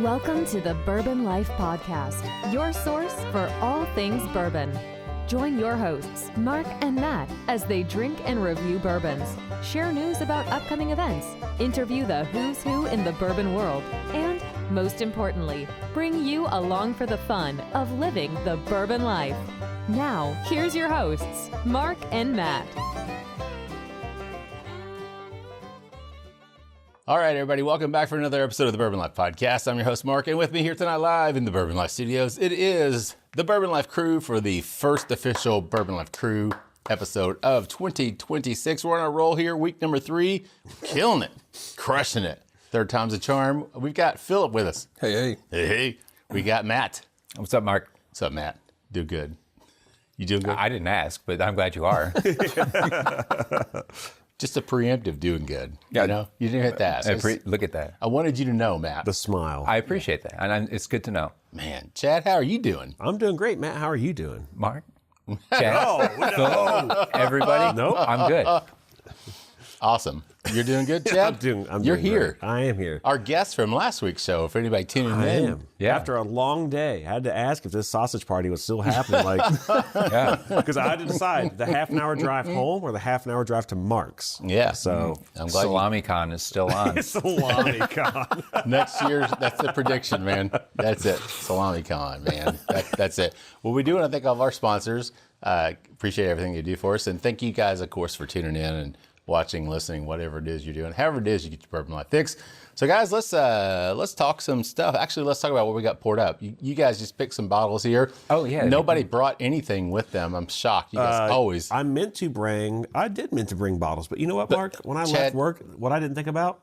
Welcome to the Bourbon Life Podcast, your source for all things bourbon. Join your hosts, Mark and Matt, as they drink and review bourbons, share news about upcoming events, interview the who's who in the bourbon world, and, most importantly, bring you along for the fun of living the bourbon life. Now, here's your hosts, Mark and Matt. All right, everybody, welcome back for another episode of the Bourbon Life Podcast. I'm your host, Mark, and with me here tonight live in the Bourbon Life Studios, it is the Bourbon Life Crew for the first official Bourbon Life Crew episode of 2026. We're on a roll here, week number 3, killing it, crushing it. Third time's a charm. We've got Philip with us. Hey. We got Matt. What's up, Mark? What's up, Matt? Do good. You doing good? I didn't ask, but I'm glad you are. Just a preemptive doing good. Yeah. You know, you didn't have to ask. Look at that. I wanted you to know, Matt. The smile. I appreciate that, and it's good to know. Man, Chad, how are you doing? I'm doing great, Matt. How are you doing? Mark? Chad? No. Everybody? Nope. I'm good. Awesome. You're doing good, Chad? I'm You're doing here. Great. I am here. Our guest from last week's show, for anybody tuning in. I am. Yeah. After a long day, I had to ask if this sausage party was still happening. Because I had to decide the half an hour drive home or the half an hour drive to Mark's. Yeah. So I'm glad Salami Con is still on. Salami Con. next year, that's the prediction, man. That's it. Salami Con, man. That's it. Well, we do want to thank all of our sponsors. Appreciate everything you do for us. And thank you guys, of course, for tuning in and watching, listening, whatever it is you're doing. However it is you get your Bourbon Life fix. So guys, let's talk some stuff. Actually, let's talk about what we got poured up. You guys just picked some bottles here. Oh, yeah. Nobody brought anything with them. I'm shocked. You guys always. I did meant to bring bottles, but you know what, Mark? When I left work, what I didn't think about,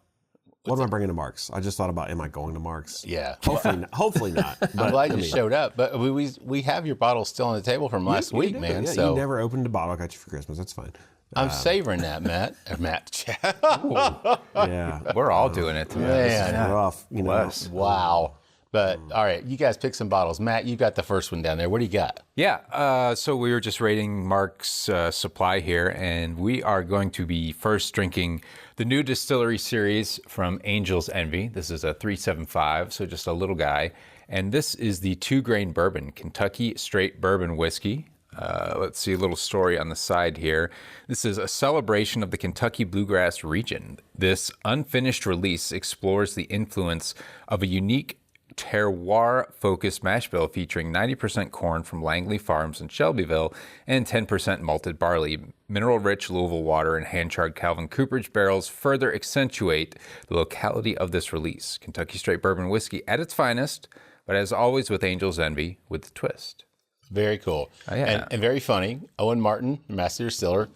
what am I bringing to Mark's? I just thought about, am I going to Mark's? Yeah. Hopefully not. I'm glad you showed up, but we have your bottles still on the table from last week, man. Yeah, so you never opened a bottle I got you for Christmas. That's fine. I'm savoring that, Matt. Chad. Yeah. We're all doing it today. This is rough. You know. Wow. But all right, you guys pick some bottles. Matt, you got the first one down there. What do you got? Yeah, so we were just rating Mark's supply here, and we are going to be first drinking the new distillery series from Angel's Envy. This is a 375, so just a little guy. And this is the 2-grain bourbon, Kentucky straight bourbon whiskey. Let's see a little story on the side here. This is a celebration of the Kentucky bluegrass region. This unfinished release explores the influence of a unique terroir-focused mash bill featuring 90% corn from Langley Farms in Shelbyville and 10% malted barley. Mineral-rich Louisville water and hand-charred Calvin Cooperage barrels further accentuate the locality of this release. Kentucky straight bourbon whiskey at its finest, but as always with Angel's Envy, with the twist. Very cool. Oh, yeah. And very funny. Owen Martin, master distiller,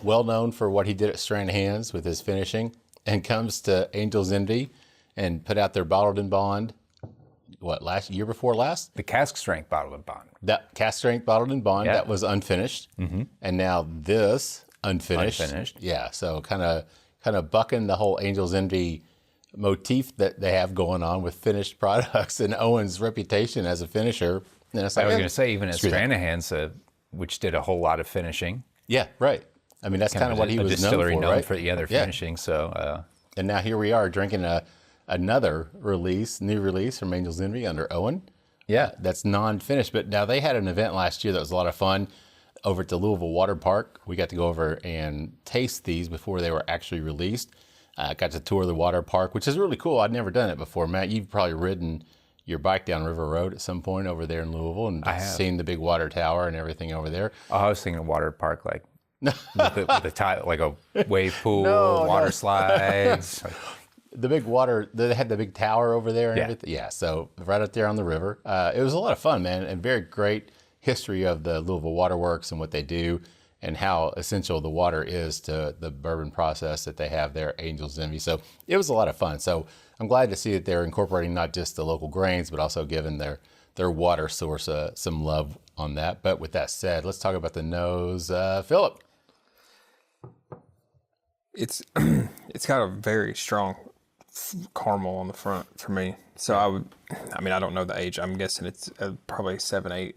well known for what he did at Stranahan's with his finishing, and comes to Angel's Envy and put out their bottled and bond. Year before last? The cask strength bottled and bond. That cask strength bottled and bond, Yeah. that was unfinished. Mm-hmm. And now this unfinished. Yeah, so kind of bucking the whole Angel's Envy motif that they have going on with finished products and Owen's reputation as a finisher. And it's like, I was going to say, even at Stranahan's, which did a whole lot of finishing. Yeah, right. I mean, that's kind of what he was known for, right? For the other finishing. So, and now here we are drinking another new release from Angel's Envy under Owen. yeah. That's non-finished. But now they had an event last year that was a lot of fun over at the Louisville Water Park. We got to go over and taste these before they were actually released. Got to tour the water park, which is really cool. I'd never done it before. Matt, you've probably ridden your bike down River Road at some point over there in Louisville and seen the big water tower and everything over there. Oh, I was thinking water park, like with a tile, like a wave pool, water slides. The big water, they had the big tower over there and Yeah. everything. Yeah, so right up there on the river. It was a lot of fun, man, and very great history of the Louisville Waterworks and what they do and how essential the water is to the bourbon process that they have there at Angel's Envy. So it was a lot of fun. So I'm glad to see that they're incorporating not just the local grains, but also giving their water source some love on that. But with that said, let's talk about the nose. Philip. It's got a very strong caramel on the front for me. So I don't know the age. I'm guessing it's probably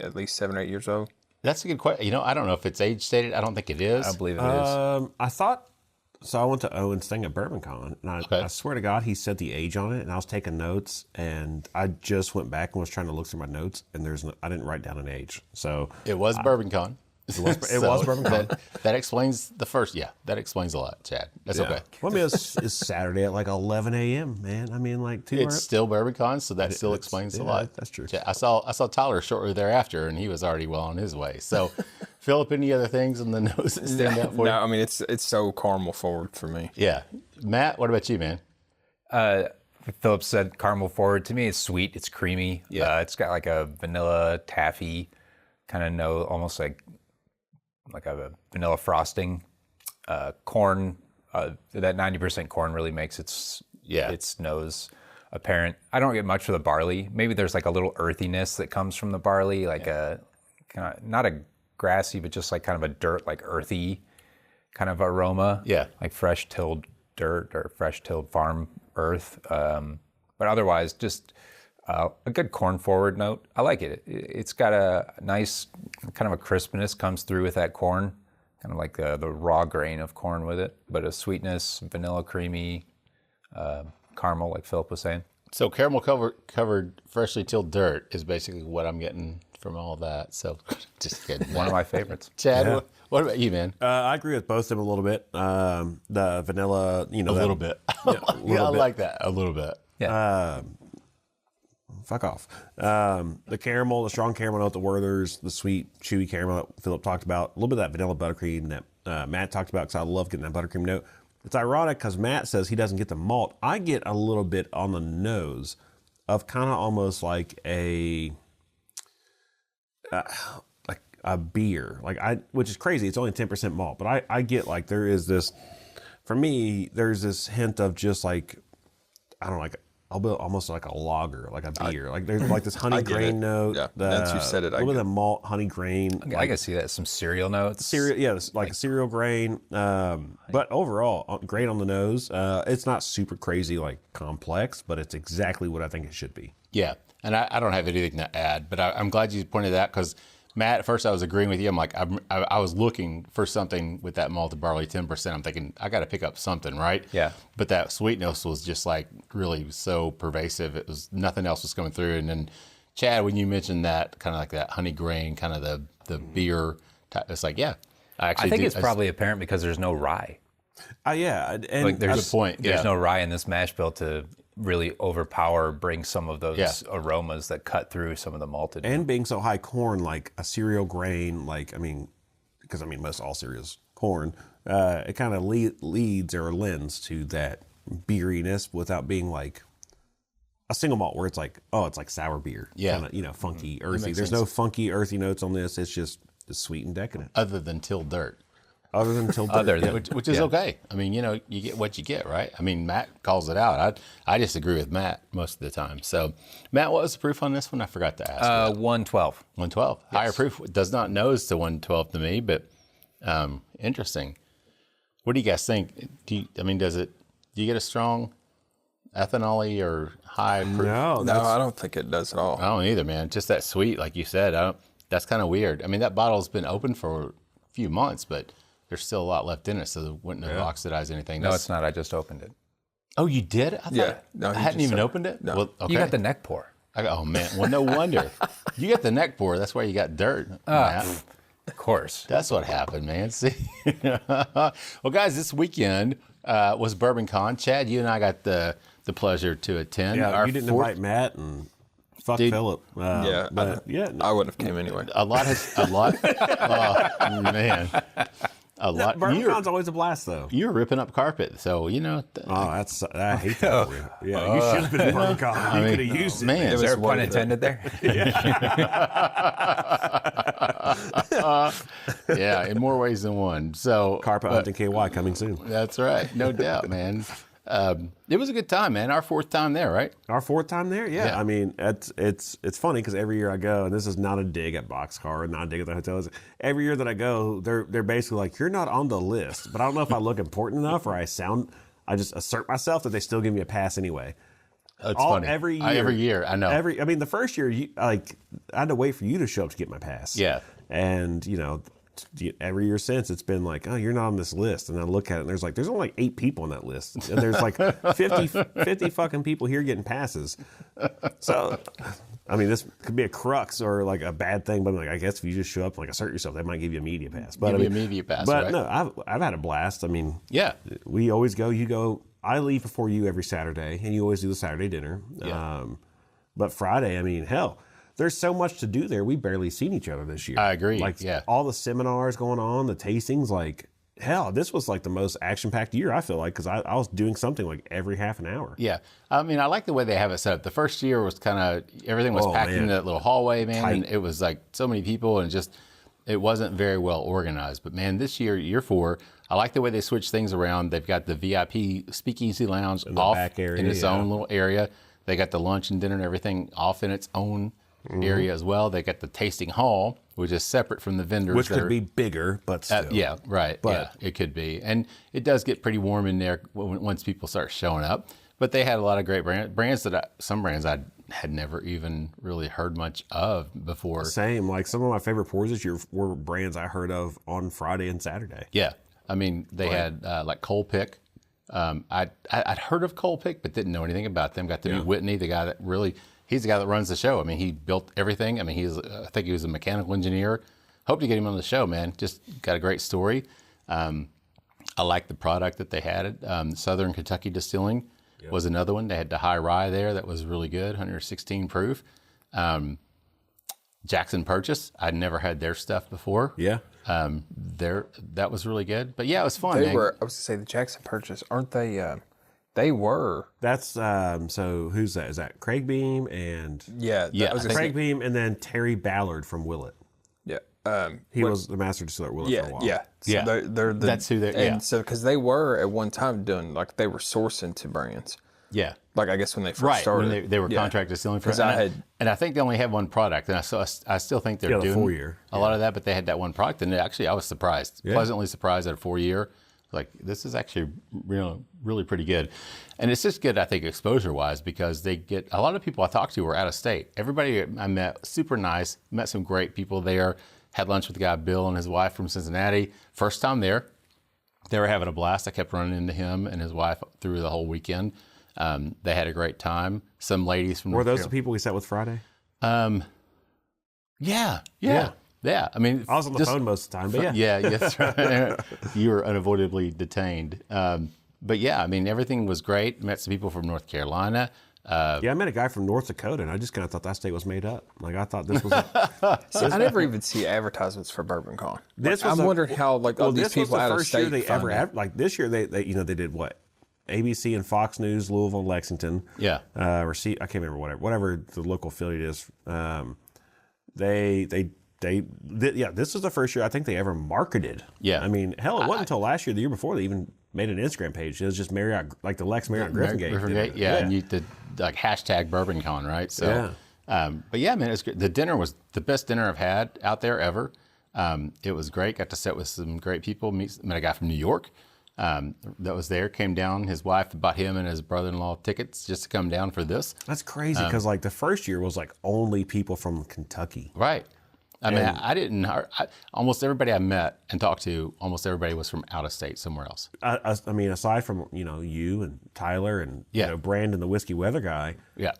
at least 7 or 8 years old. That's a good question. I don't know if it's age stated. I don't think it is. I believe it is. I thought So I went to Owen's thing at BourbonCon, and I swear to God, he said the age on it, and I was taking notes, and I just went back and was trying to look through my notes, and I didn't write down an age. So it was BourbonCon. It was BourbonCon. That explains the first. Yeah, that explains a lot, Chad. That's okay. Well, I mean, it's Saturday at like 11 a.m., man. I mean, like it's still BourbonCon, so that still explains a lot. That's true. I saw Tyler shortly thereafter, and he was already well on his way. So, Philip, any other things in the nose that stand out for you? No, I mean it's so caramel forward for me. Yeah, Matt, what about you, man? Philip said caramel forward. To me, it's sweet. It's creamy. Yeah. It's got like a vanilla taffy kind of note, almost like a vanilla frosting. Corn, that 90% corn really makes its nose apparent. I don't get much for the barley. Maybe there's like a little earthiness that comes from the barley, like a kind of not a grassy, but just like kind of a dirt, like earthy kind of aroma. Yeah, like fresh tilled dirt or fresh tilled farm earth. But otherwise, just a good corn forward note. I like it. It's got a nice kind of a crispness comes through with that corn, kind of like the raw grain of corn with it, but a sweetness, vanilla, creamy, caramel, like Philip was saying. So caramel covered freshly tilled dirt is basically what I'm getting from all that. So just kidding. One of my favorites. Chad, what about you, man? I agree with both of them a little bit. The vanilla, a little bit. I like that a little bit. Yeah. Fuck off. The caramel, the strong caramel note, the Werther's, the sweet, chewy caramel that Philip talked about, a little bit of that vanilla buttercream that Matt talked about, because I love getting that buttercream note. It's ironic because Matt says he doesn't get the malt. I get a little bit on the nose of kind of almost like a beer, which is crazy. It's only 10% malt, but I get like there is this, for me, there's this hint of just like, I don't know, like almost like a lager, like a beer. Like there's like this honey grain note. Yeah, that's you said it. A little bit of malt, honey grain. I can see that. Some cereal notes. Like a cereal grain. But overall, great on the nose. It's not super crazy, like complex, but it's exactly what I think it should be. Yeah, and I don't have anything to add, but I'm glad you pointed that, because Matt, at first I was agreeing with you. I'm like, I was looking for something with that malted barley, 10%. I'm thinking, I got to pick up something, right? Yeah. But that sweetness was just like really so pervasive. It was, nothing else was coming through. And then, Chad, when you mentioned that, kind of like that honey grain, kind of the beer type, it's like, yeah. I think it's probably apparent because there's no rye. Yeah. And like there's a point. There's no rye in this mash bill to really bring some of those aromas that cut through some of the malted. And being so high corn, like a cereal grain, because most all cereals corn, it kind of leads or lends to that beeriness without being like a single malt where it's like, oh, it's like sour beer. Yeah. Kind of, funky, earthy. There's no funky, earthy notes on this. It's just sweet and decadent. Other than tilled dirt. Which is okay. I mean, you get what you get, right? I mean, Matt calls it out. I disagree with Matt most of the time. So, Matt, what was the proof on this one? I forgot to ask. 112. 112. Yes. Higher proof. Does not nose to 112 to me, but interesting. What do you guys think? Do you get a strong ethanol-y or high proof? No, I don't think it does at all. I don't either, man. Just that sweet, like you said. That's kind of weird. I mean, that bottle's been open for a few months, but there's still a lot left in it, so it wouldn't have oxidized anything. No, it's not. I just opened it. Oh, you did? I hadn't even opened it? No. Well, okay. You got the neck pour. Oh, man. Well, no wonder. You got the neck pour. That's why you got dirt. Of course. That's what happened, man. See? Well, guys, this weekend was BourbonCon. Chad, you and I got the pleasure to attend. Yeah, you didn't invite Matt and... Fuck Philip. I wouldn't have came anyway. Oh, man. BourbonCon's always a blast, though. You're ripping up carpet, so, I hate that. Yeah, you should have been at BourbonCon. You could have used it. Man, is there a pun intended there? Yeah, in more ways than one. So Carpet hunting KY coming soon. That's right. No doubt, man. It was a good time, man. Our fourth time there, right? Our fourth time there, yeah. I mean, it's funny because every year I go, and this is not a dig at Boxcar, not a dig at the hotels. Every year that I go, they're basically like, you're not on the list. But I don't know if I look important enough or I just assert myself that they still give me a pass anyway. It's funny. Every year, I know. The first year, I had to wait for you to show up to get my pass. Yeah. And, every year since, it's been like, oh, you're not on this list. And I look at it, and there's only like 8 people on that list. And there's like 50 fucking people here getting passes. So, I mean, this could be a crux or like a bad thing, but like, I guess if you just show up and like assert yourself, they might give you a media pass. But Give you a media pass, but right? no, I've had a blast. I mean, Yeah. we always go. You go. I leave before you every Saturday, and you always do the Saturday dinner. Yeah. But Friday, I mean, hell, there's so much to do there. We barely seen each other this year. I agree, Like yeah. all the seminars going on, the tastings, like hell, this was like the most action-packed year I feel like, because I was doing something like every half an hour. Yeah. I mean, I like the way they have it set up. The first year was kind of, everything was packed man. into that little hallway, man. Tight. And it was like so many people and just, it wasn't very well organized. But man, this year 4, I like the way they switched things around. They've got the VIP speakeasy lounge off back area, in its own little area. They got the lunch and dinner and everything off in its own area as well. They got the tasting hall, which is separate from the vendors. Which that could are- be bigger, but still. yeah, right. But- yeah, it could be. And it does get pretty warm in there once people start showing up. But they had a lot of great brands some brands I had never even really heard much of before. Same. Like some of my favorite pours this year were brands I heard of on Friday and Saturday. Yeah. I mean, they had like Coal Pick. I'd heard of Coal Pick, but didn't know anything about them. Got to meet Whitney, the guy that he's the guy that runs the show. I mean, he built everything. I mean, I think he was a mechanical engineer. Hope to get him on the show, man. Just got a great story. I like the product that they had. Southern Kentucky Distilling was another one. They had the high rye there that was really good, 116 proof. Jackson Purchase, I'd never had their stuff before. Yeah. That was really good. But yeah, it was fun. They man. were. I was gonna say the Jackson Purchase, aren't they? They were. That's so who's that? Is that Craig Beam and Yeah. Yeah, I was I gonna say, Craig Beam and then Terry Ballard from Willett. yeah. He was the master distiller at Willett for a while. Yeah. So Yeah. They're the, That's who they're- And yeah. so because they were at one time doing like they were sourcing to brands. Yeah. Like I guess when they first Right, started, when they were Yeah. contract distilling for 'Cause I think they only have one product, and I still think they're Yeah, the doing 4-year. a lot of that, but they had that one product, and actually I was surprised, pleasantly surprised at a 4-year. Like, this is actually really pretty good. And it's just good, I think, exposure-wise, because they get, a lot of people I talked to were out of state. Everybody I met, super nice, met some great people there, had lunch with the guy Bill and his wife from Cincinnati. First time there. They were having a blast. I kept running into him and his wife through the whole weekend. They had a great time. Some ladies from Were North those the Carolina. people we sat with Friday? Yeah. I mean, I was on the phone most of the time, but yeah. yeah, that's right. You were unavoidably detained. But yeah, I mean, everything was great. Met some people from North Carolina. Yeah, I met a guy from North Dakota, and I just kind of thought that state was made up. Like, I thought this was... See, I never even see advertisements for BourbonCon. This Like, was I'm the- wondering how like all these this was people the out of first year state they find ever it. had, like this year they they did what? ABC and Fox News, Louisville, and Lexington. Yeah. Or I can't remember whatever the local affiliate is. This was the first year I think they ever marketed. Yeah. I mean, hell, it wasn't until last year, the year before, they even made an Instagram page. It was just Marriott, like the Lex Marriott Griffin Gate. Yeah, and you did like hashtag BourbonCon, right? So, but yeah, man, it's good. The dinner was the best dinner I've had out there ever. It was great. Got to sit with some great people. Met a guy from New York that was there. Came down. His wife bought him and his brother-in-law tickets just to come down for this. That's crazy because like the first year was like only people from Kentucky. Right. I mean, almost everybody I met and talked to, almost everybody was from out of state somewhere else. I mean, aside from you and Tyler and Brandon, the whiskey weather guy. Yeah.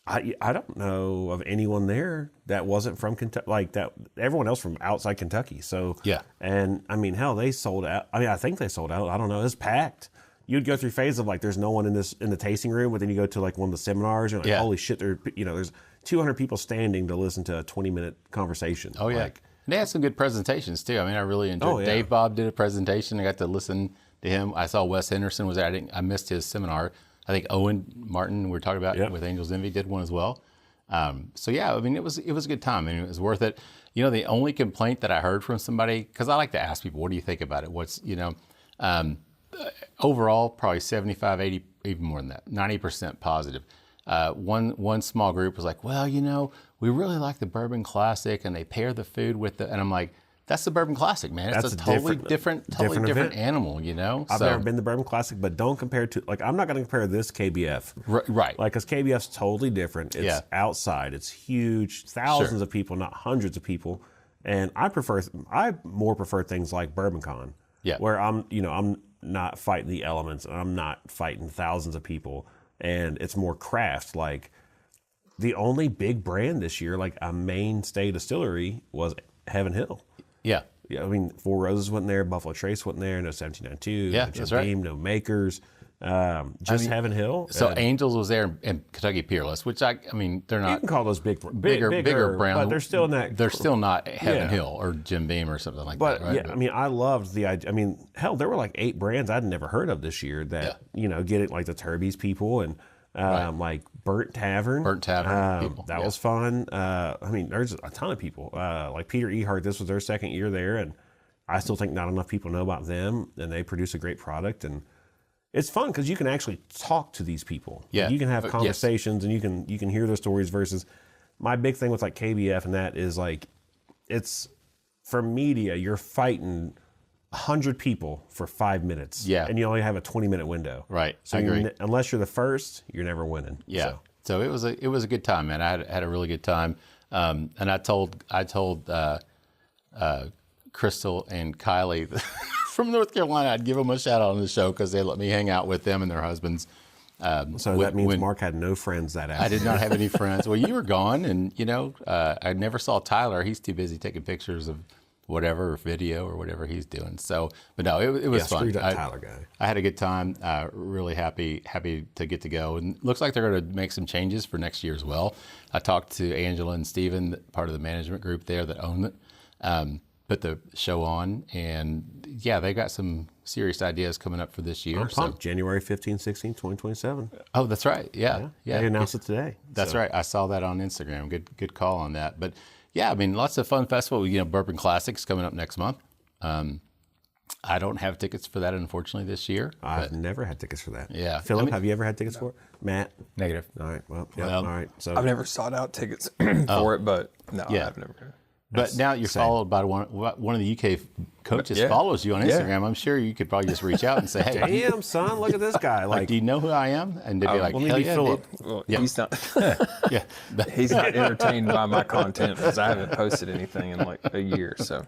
I don't know of anyone there that wasn't from Kentucky, like that. Everyone else from outside Kentucky. So Yeah. and I mean, hell, they sold out. I mean, I think they sold out. I don't know. It's packed. You'd go through phase of like, there's no one in the tasting room, but then you go to like one of the seminars, and like, holy shit, there's 200 people standing to listen to a 20-minute conversation. Oh yeah. Like, And they had some good presentations too. I mean, I really enjoyed. yeah. Dave Bob did a presentation. I got to listen to him. I saw Wes Henderson was there. I missed his seminar. I think Owen Martin, we were talking about with Angels Envy, did one as well. So yeah, I mean, it was a good time. I mean, it was worth it. The only complaint that I heard from somebody, because I like to ask people, what do you think about it? What's overall, probably 75, 80, even more than that, 90% positive. One small group was like, well, we really like the Bourbon Classic, and they pair the food with and I'm like, that's the Bourbon Classic, man. It's That's a a totally different different event. animal, I've never been to Bourbon Classic, but don't compare it to, like, I'm not going to compare this KBF. Right. Like, because KBF's totally different. It's outside. It's huge. Thousands of people, not hundreds of people. And I more prefer things like BourbonCon, where I'm not fighting the elements and I'm not fighting thousands of people, and it's more craft. Like the only big brand this year, like a mainstay distillery, was Heaven Hill. Yeah. Yeah, I mean, Four Roses wasn't there, Buffalo Trace wasn't there, no 1792, Yeah, no Jim that's right. Beam, no Makers, just Heaven Hill. So Angels was there and Kentucky Peerless, which I mean, they're not. You can call those bigger brand, but they're still in that. They're still not Heaven Hill or Jim Beam or something like that, right? Yeah, I mean, I loved the idea. I mean, hell, there were like 8 brands I'd never heard of this year that get it, like the Turby's people and like Burnt Tavern. People. That was fun. I mean, there's a ton of people. Like Peter Ehart, this was their second year there, and I still think not enough people know about them, and they produce a great product. And it's fun because you can actually talk to these people. Yeah. You can have conversations and you can hear their stories versus my big thing with like KBF and that is like, it's for media, you're fighting 100 people for 5 minutes. Yeah. And you only have a 20-minute window. Right. So I agree. Unless you're the first, you're never winning. Yeah. So it was a good time, man. I had a really good time. And I told Crystal and Kylie from North Carolina, I'd give them a shout out on the show because they let me hang out with them and their husbands. So that means Mark had no friends that afternoon. I did not have any friends. Well, you were gone, and I never saw Tyler. He's too busy taking pictures of whatever, or video or whatever he's doing. So, but no, it was fun. Screw that Tyler guy. I had a good time. Really happy to get to go. And looks like they're going to make some changes for next year as well. I talked to Angela and Steven, part of the management group there that own it. Put the show on, and yeah, they got some serious ideas coming up for this year. I'm pumped. January 15, 16, 2027. Oh, that's right. Yeah. They announced it today. That's right. I saw that on Instagram. Good call on that. But yeah, I mean, lots of fun festival. Bourbon Classics coming up next month. I don't have tickets for that, unfortunately, this year. I've never had tickets for that. Yeah. Philip, have you ever had tickets for it? Matt? Negative. All right. Well, all right. So I've never sought out tickets for it, but no, I've never. But now you're followed by one of the UK coaches follows you on Instagram. I'm sure you could probably just reach out and say, "Hey, damn son, look at this guy! Like, do you know who I am?" And they'd be like, "Well, maybe Philip." Well, he's not. Yeah, He's not entertained by my content because I haven't posted anything in like a year. So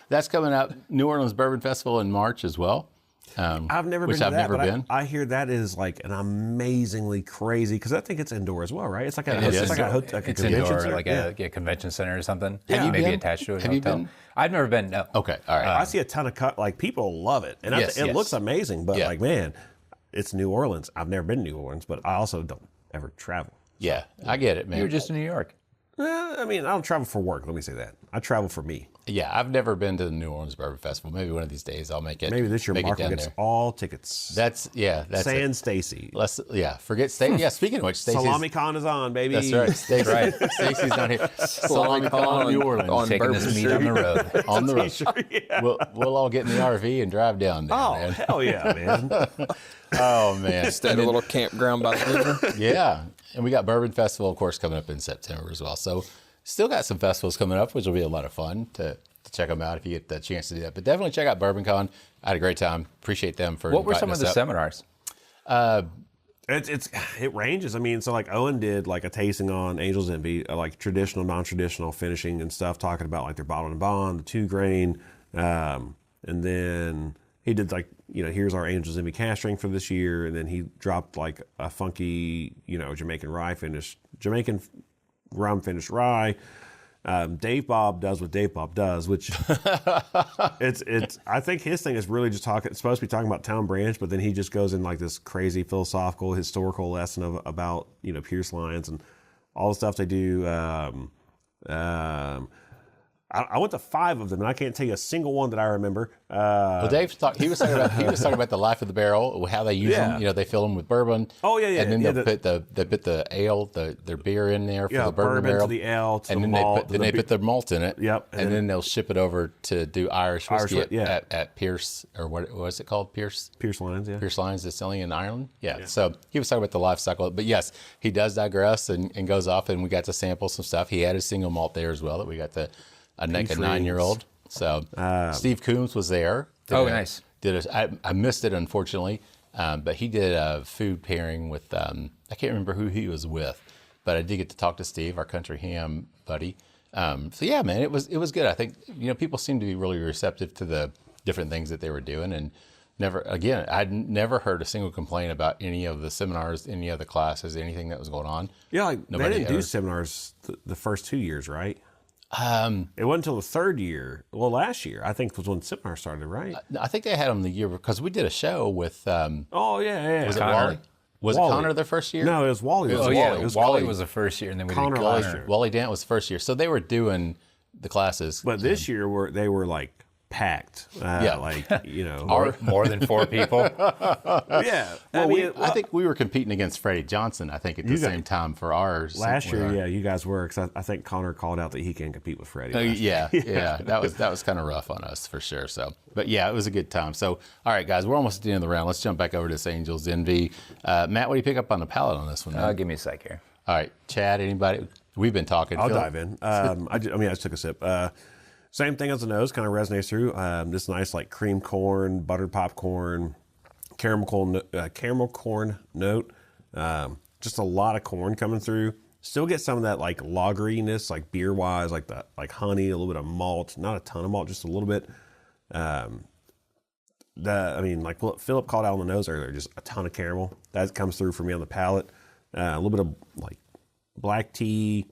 that's coming up. New Orleans Bourbon Festival in March as well. I've never been to that, but I hear that is like an amazingly crazy, because I think it's indoor as well, right? It's like a convention indoor, center. like a convention center or something. Have you maybe been? attached to a Have hotel. you been? I've never been. No. Okay, all right. I see a ton of people love it, and it looks amazing. But like, man, it's New Orleans. I've never been to New Orleans, but I also don't ever travel. Yeah, I get it, man. You were just in New York. I mean, I don't travel for work. Let me say that. I travel for me. Yeah, I've never been to the New Orleans Bourbon Festival. Maybe one of these days I'll make it. Maybe this year Mark gets there. all tickets. That's Saying Stacey. Forget Stacey. Yeah, speaking of which, Stacey's SalamiCon is on, baby. That's right. Stacey's not here. SalamiCon in New Orleans. Taking this meat on the road. On the road. Yeah. We'll all get in the RV and drive down there, Oh, man. hell yeah, man. Oh, man. stay at a little campground by the river. Yeah. And we got Bourbon Festival, of course, coming up in September as well. So still got some festivals coming up, which will be a lot of fun to check them out if you get the chance to do that. But definitely check out BourbonCon. I had a great time. Appreciate them for What were some of the seminars? It ranges. I mean, so like Owen did like a tasting on Angel's Envy, like traditional, non-traditional finishing and stuff, talking about like their bottled and bond, the 2-grain, and then he did like, here's our Angel's Envy cask strength for this year, and then he dropped like a funky, Jamaican rum finished rye. Dave Bob does what Dave Bob does, which it's I think his thing is really just supposed to be talking about Town Branch, but then he just goes in like this crazy philosophical, historical lesson about Pierce lines and all the stuff they do. I went to 5 of them, and I can't tell you a single one that I remember. Well, he was talking about the life of the barrel, how they use them. They fill them with bourbon. Oh yeah. And then they put the ale, their beer in there for the bourbon barrel. To the ale, to and the then malt. they put their malt in it. Yep. And then they'll ship it over to do Irish whiskey at Pierce, or what was it called? Pierce Lines, yeah. Pierce Lines Distilling in Ireland. Yeah. So he was talking about the life cycle. But yes, he does digress and goes off, and we got to sample some stuff. He had a single malt there as well that we got to. A 9-year-old. So Steve Coombs was there. Nice. I missed it, unfortunately, but he did a food pairing with, I can't remember who he was with, but I did get to talk to Steve, our country ham buddy, So yeah, man, it was good. I think, people seem to be really receptive to the different things that they were doing, and I'd never heard a single complaint about any of the seminars, any of the classes, anything that was going on. Yeah, like they Nobody didn't do ever- seminars the first 2 years, right? It wasn't until the third year. Well, last year I think was when seminars started, right? I think they had them the year because we did a show with. Oh yeah. Was it Connor. Wally? Was Wally. it Connor the first year? No, it was Wally. It was yeah, Wally. It was Wally was the first year, and then we Connor did last Connor. year. Wally Dant was the first year, so they were doing the classes. But this year they were like packed. Yeah. Like More than 4 people. yeah. Well, I think we were competing against Freddie Johnson. I think at the You got- same time for ours last year, yeah, you guys were, because I think Connor called out that he can't compete with Freddie. last year. Yeah, that was kind of rough on us for sure. So, but yeah, it was a good time. So, all right, guys, we're almost at the end of the round. Let's jump back over to this Angels Envy. Matt, what do you pick up on the palate on this one? man? Give me a sec here. All right, Chad, anybody? We've been talking. I'll Phil? dive in. I just took a sip. Same thing as the nose, kind of resonates through. This nice like cream corn, buttered popcorn, caramel corn note. Just a lot of corn coming through. Still get some of that like lageriness, like beer wise, like honey, a little bit of malt, not a ton of malt, just a little bit. Like what Philip called out on the nose earlier, just a ton of caramel that comes through for me on the palate. A little bit of like black tea.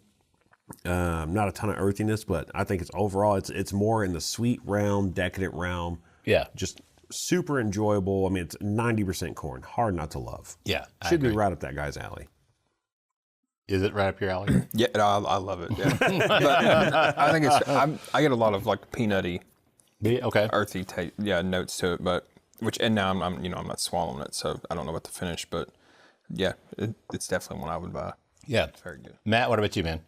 Not a ton of earthiness, but I think it's more in the sweet realm, decadent realm. Yeah. Just super enjoyable. I mean, it's 90% corn, hard not to love. Yeah, I Should be agree. right up that guy's alley. Is it right up your alley? Yeah, no, I love it. Yeah. But I think I get a lot of like peanutty, Okay. earthy notes to it. But now I'm not swallowing it, so I don't know what to finish. But yeah, it's definitely one I would buy. Yeah. Very good. Matt, what about you, man?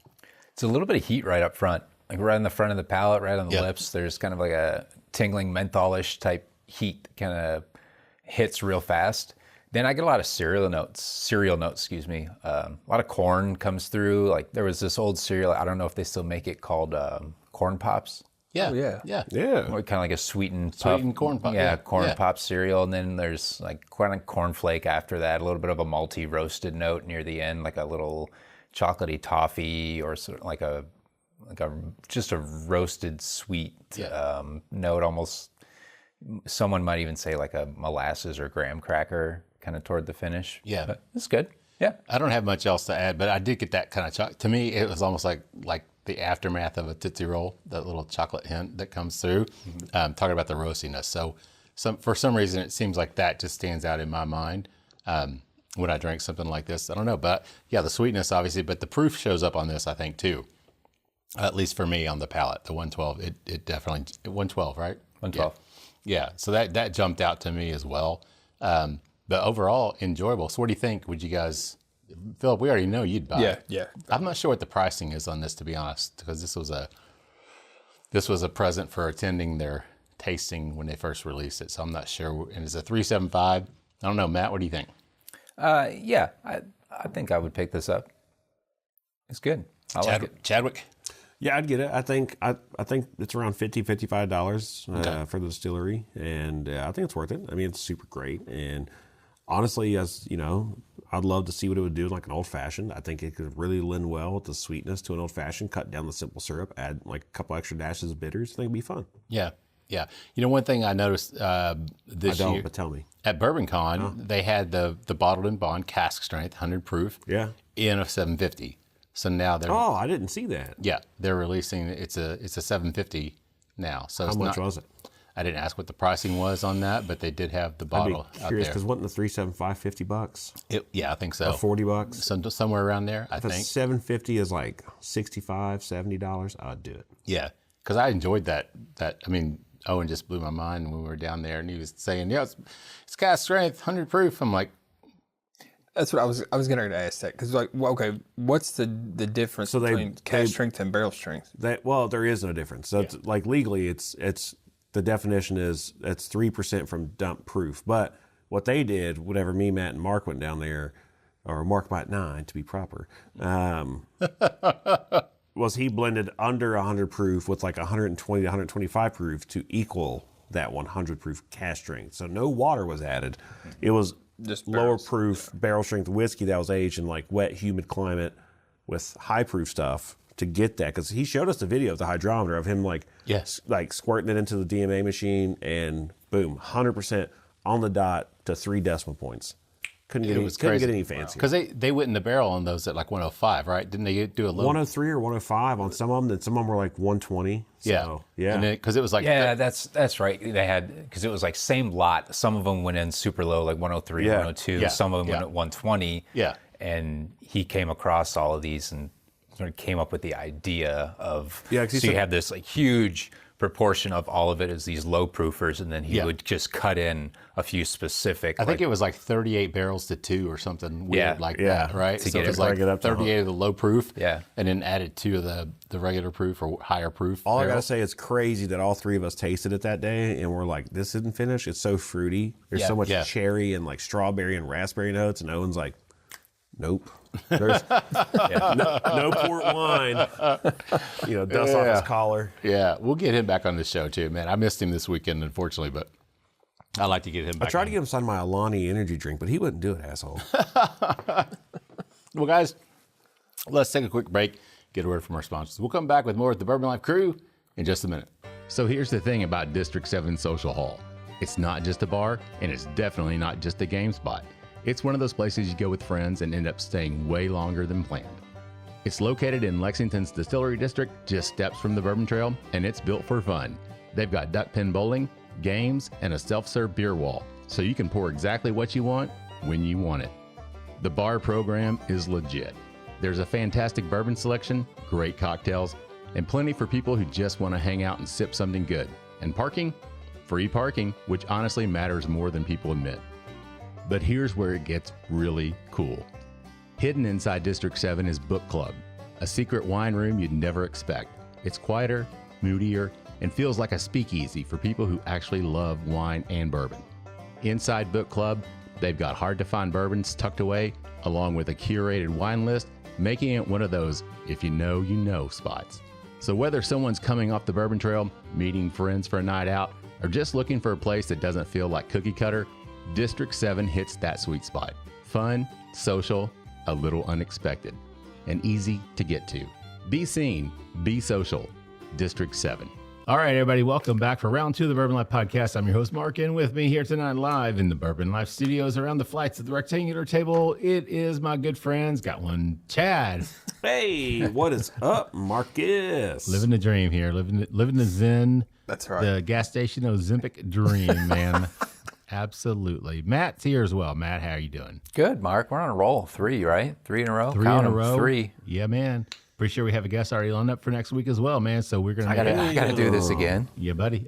It's a little bit of heat right up front, like right on the front of the palate, right on the Yeah. lips. There's kind of like a tingling mentholish type heat that kind of hits real fast. Then I get a lot of cereal notes, a lot of corn comes through. Like there was this old cereal, I don't know if they still make it, called Corn Pops. Yeah. Oh, yeah. Yeah. Yeah. Kind of like a sweetened corn pop. Yeah, Yeah. corn Yeah. pop cereal. And then there's like kind of cornflake after that, a little bit of a malty roasted note near the end, like a little chocolatey toffee or sort of like a just a roasted sweet note, almost someone might even say like a molasses or graham cracker kind of toward the finish. Yeah. But it's good. Yeah. I don't have much else to add, but I did get that kind of to me, it was almost like the aftermath of a Tootsie Roll, that little chocolate hint that comes through. Talking about the roastiness. So for some reason, it seems like that just stands out in my mind when I drink something like this. I don't know, but yeah, the sweetness obviously, but the proof shows up on this, I think, too. At least for me on the palate, the 112, it definitely, 112, right? 112. Yeah, so that jumped out to me as well. But overall, enjoyable. So what do you think? Would you guys, Philip, we already know you'd buy it. Yeah. I'm not sure what the pricing is on this, to be honest, because this was a present for attending their tasting when they first released it. So I'm not sure. And it's a $375. I don't know, Matt, what do you think? Yeah, I think I would pick this up. It's good. I like it. Chadwick? Yeah, I'd get it. I think it's around $55 for the distillery, and I think it's worth it. I mean, it's super great, and honestly, as you know, I'd love to see what it would do like an old fashioned. I think it could really lend well with the sweetness to an old fashioned. Cut down the simple syrup, add like a couple extra dashes of bitters. I think it'd be fun. Yeah. You know, one thing I noticed this I don't, year but tell me. at BourbonCon, they had the bottled in bond cask strength 100 proof Yeah. in a 750. So now they're Oh, I didn't see that. they're releasing it's a 750 now. So How it's much not, was it? I didn't ask what the pricing was on that, but they did have the I'd bottle be out curious there. because wasn't the 375 $50 Yeah, I think so. or $40? Somewhere around there, I The think. 750 is like $65, $70. I'd do it. Yeah, because I enjoyed that. I mean, Owen just blew my mind when we were down there, and he was saying, "Yeah, it's cask strength, 100 proof." I'm like, That's what I was getting to ask that because okay, what's the difference between cask strength and barrel strength? Well, there is no difference. So it's, like legally, it's the definition is it's 3% from dump proof. But what they did, whenever me, Matt, and Mark went down there, or Mark might 9 to be proper, was he blended under 100 proof with like 120 to 125 proof to equal that 100 proof cask strength. So no water was added. It was Just lower barrels. proof barrel strength whiskey that was aged in like wet, humid climate with high proof stuff to get that, because he showed us the video of the hydrometer of him like squirting it into the DMA machine, and boom, 100% on the dot to 3 decimal points. Couldn't get any fancier. Because they went in the barrel on those at like 105, right? Didn't they do a little 103 or 105 on some of them? Then some of them were like 120. So, yeah. And because it was like that's right. They had, because it was like same lot. Some of them went in super low, like 103, 102. Yeah. Some of them went at 120. Yeah. And he came across all of these and sort of came up with the idea of, so you have this like huge proportion of all of it is these low proofers, and then he would just cut in a few specific. I think it was like 38 barrels to 2 or something weird that, right? To so get it was it like up to 38 of the low proof, and then added 2 of the regular proof or higher proof. All barrels. I gotta say, it's crazy that all 3 of us tasted it that day, and we're like, this isn't finished. It's so fruity. There's so much cherry and like strawberry and raspberry notes, and Owen's like, nope. There's no port wine. Dust off his collar. Yeah, we'll get him back on the show too, man. I missed him this weekend, unfortunately, but I'd like to get him back. I tried to get him signed my Alani energy drink, but he wouldn't do it, asshole. Well, guys, let's take a quick break, get a word from our sponsors. We'll come back with more with the Bourbon Life Crew in just a minute. So here's the thing about District 7 Social Hall. It's not just a bar, and it's definitely not just a game spot. It's one of those places you go with friends and end up staying way longer than planned. It's located in Lexington's Distillery District, just steps from the Bourbon Trail, and it's built for fun. They've got duck pin bowling, games, and a self-serve beer wall, so you can pour exactly what you want when you want it. The bar program is legit. There's a fantastic bourbon selection, great cocktails, and plenty for people who just want to hang out and sip something good. And parking? Free parking, which honestly matters more than people admit. But here's where it gets really cool. Hidden inside District 7 is Book Club, a secret wine room you'd never expect. It's quieter, moodier, and feels like a speakeasy for people who actually love wine and bourbon. Inside Book Club, they've got hard-to-find bourbons tucked away, along with a curated wine list, making it one of those if you know spots. So whether someone's coming off the Bourbon Trail, meeting friends for a night out, or just looking for a place that doesn't feel like cookie cutter, District 7 hits that sweet spot. Fun, social, a little unexpected, and easy to get to. Be seen, be social. District 7. All right, everybody, welcome back for round 2 of the Bourbon Life Podcast. I'm your host, Mark, and with me here tonight live in the Bourbon Life Studios around the flights of the rectangular table, it is my good friends. Got one, Chad. Hey, what is up, Marcus? Living the dream here, living the Zen. That's right. The gas station Ozempic dream, man. Absolutely. Matt's here as well. Matt, how are you doing? Good, Mark. We're on a roll. 3, right? 3 in a row. 3 Count in a 'em, row. 3. Yeah, man. Pretty sure we have a guest already lined up for next week as well, man. So we're gonna. I gotta do this again. Yeah, buddy.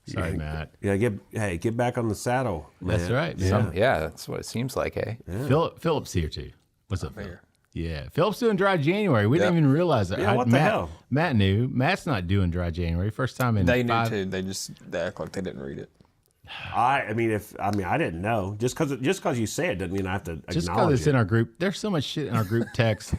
Sorry, Matt. Yeah, get back on the saddle, man. That's right. Yeah. That's what it seems like, eh? Yeah. Philip's here too. What's up, Philip? Yeah, Philip's doing dry January. We didn't even realize that. Yeah, what the hell? Matt knew. Matt's not doing dry January. First time in They 5. knew too. They act like they didn't read it. I didn't know. Just because you say it doesn't mean I have to Just because acknowledge it's in our group. There's so much shit in our group text.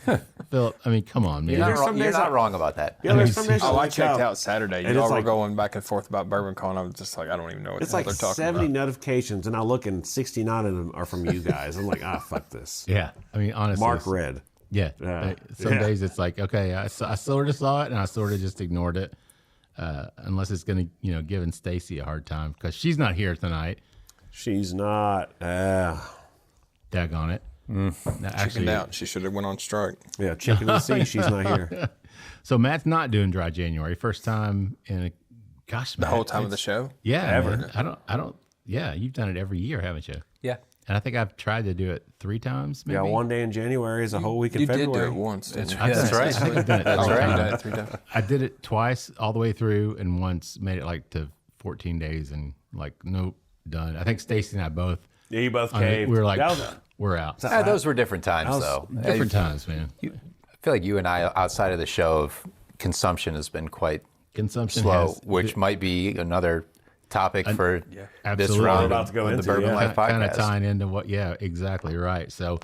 Philip, I mean, come on, man. You're not wrong about that. Yeah, there's some days I checked out Saturday. and Y'all it's were like- going back and forth about BourbonCon. I was just like, I don't even know what It's the hell like they're talking 70 about. notifications, and I look and 69 of them are from you guys. I'm like, fuck this. Yeah, I mean, honestly. Mark read. Yeah. Some Yeah. days it's like, okay, I sort of saw it and I sort of just ignored it. Unless it's going to, giving Stacey a hard time because she's not here tonight. She's not. Daggone it. Chickened out. She should have went on strike. Yeah, chicken to see. She's not here. So Matt's not doing dry January. First time in The Matt, whole time of the show? Yeah. Ever. Man, I don't. Yeah, you've done it every year, haven't you? Yeah. And I think I've tried to do it 3 times. Maybe. Yeah, one day in January is a whole week in You February. did do it once. Didn't you? That's right. I think I've done it. That's three right. You times. done it 3 times. I did it twice all the way through, and once made it like to 14 days, and like nope, done. I think Stacey and I both. Yeah, you both I mean, caved. we were like, That was- we're out. Those were different times, though. Different times, man. I feel like you and I, outside of the show, of consumption has been quite Consumption slow, has, which might be another topic for this absolutely. round We're about to go of the into, Bourbon yeah. Life Kind of Podcast. tying into what, yeah, exactly right. So,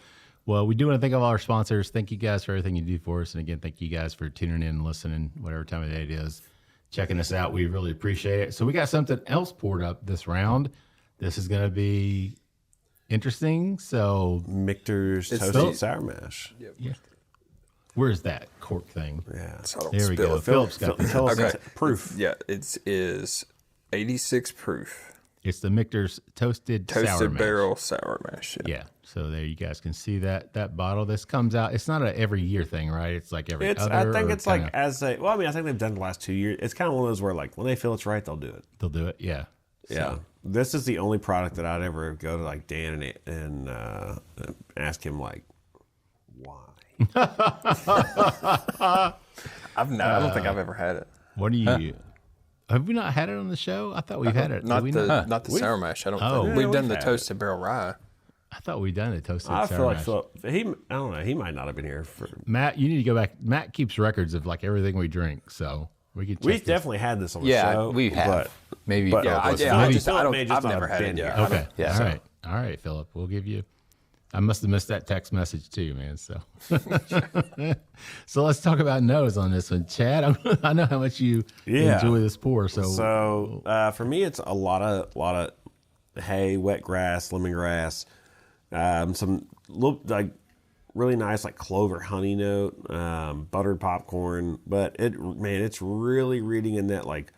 well, we do want to thank all our sponsors. Thank you guys for everything you do for us. And again, thank you guys for tuning in and listening, whatever time of day it is, checking us out. We really appreciate it. So we got something else poured up this round. This is going to be interesting. So Michter's It's toasted the- sour mash. yeah. Where's that cork thing? Yeah. So I don't There we spill go. it. Philip's got this. Tell us Okay. proof. Yeah, it is 86 proof. It's the Michter's toasted sour Toasted mash. barrel sour mash. Yeah. So there you guys can see that bottle. This comes out. It's not a every year thing, right? It's like every other. I think or it's kinda- like I think they've done the last 2 years. It's kind of one of those where like when they feel it's right, they'll do it. they'll do it. Yeah. Yeah. This is the only product that I'd ever go to like Dan and ask him like, why? I don't think I've ever had it. What do you? Have we not had it on the show? I thought we've had it. Not Did we the not? not the sour mash. I don't Oh. think Yeah, we've done we've the had toasted barrel rye. I thought we'd done it toasted I sour feel like mash. Philip. I don't know. He might not have been here for. Matt, you need to go back. Matt keeps records of like everything we drink, so we could. We've check this. definitely had this on the Yeah, show. we have. But, Maybe. but- yeah, but yeah, Philip- I just- Philip I don't- may just I've not never have had been it, yeah. here. Okay. Yeah, All so- right. All right, Philip. We'll give you. I must have missed that text message too, man. So, so let's talk about nose on this one, Chad. I know how much you enjoy this pour. So for me, it's a lot of hay, wet grass, lemongrass, some like really nice like clover honey note, buttered popcorn. But it's really reading in that like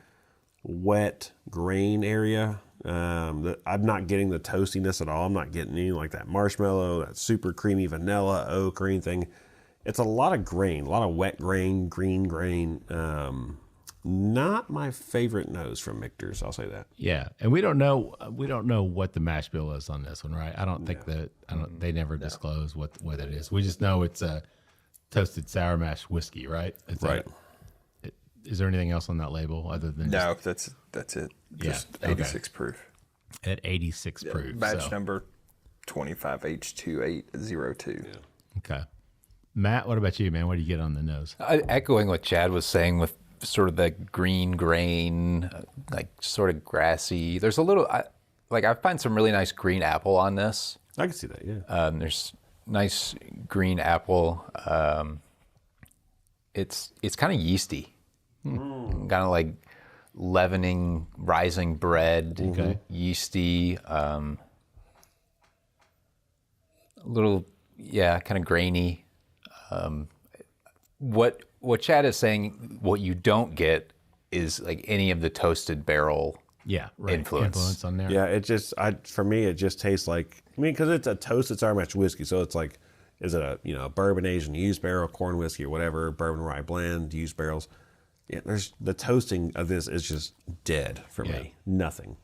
wet grain area. I'm not getting the toastiness at all. I'm not getting any like that marshmallow, that super creamy vanilla oak or anything. It's a lot of grain, a lot of wet grain, green grain. Not my favorite nose from Michter's. I'll say that. yeah, and we don't know what the mash bill is on this one, right? I don't think that they never disclose what it is. We just know it's a toasted sour mash whiskey, right? It's Right. Is there anything else on that label other than No, that's it. Yeah, Just okay. 86 proof. at 86 proof? Batch so. number 25H2802. Okay. Matt, what about you, man? What do you get on the nose? Echoing what Chad was saying with sort of the green grain, like sort of grassy. There's a little, I find some really nice green apple on this. I can see that. Yeah. There's nice green apple. It's kind of yeasty, kind of like leavening, rising bread, yeasty. A little, kind of grainy. What Chad is saying, what you don't get is like any of the toasted barrel Yeah, right. influence. on there. Yeah. It just, for me, it just tastes like. I mean, because it's a toasted sour mash whiskey, so it's like, is it a bourbon Asian used barrel, corn whiskey or whatever, bourbon rye blend, used barrels. Yeah, there's the toasting of this is just dead for me. Nothing.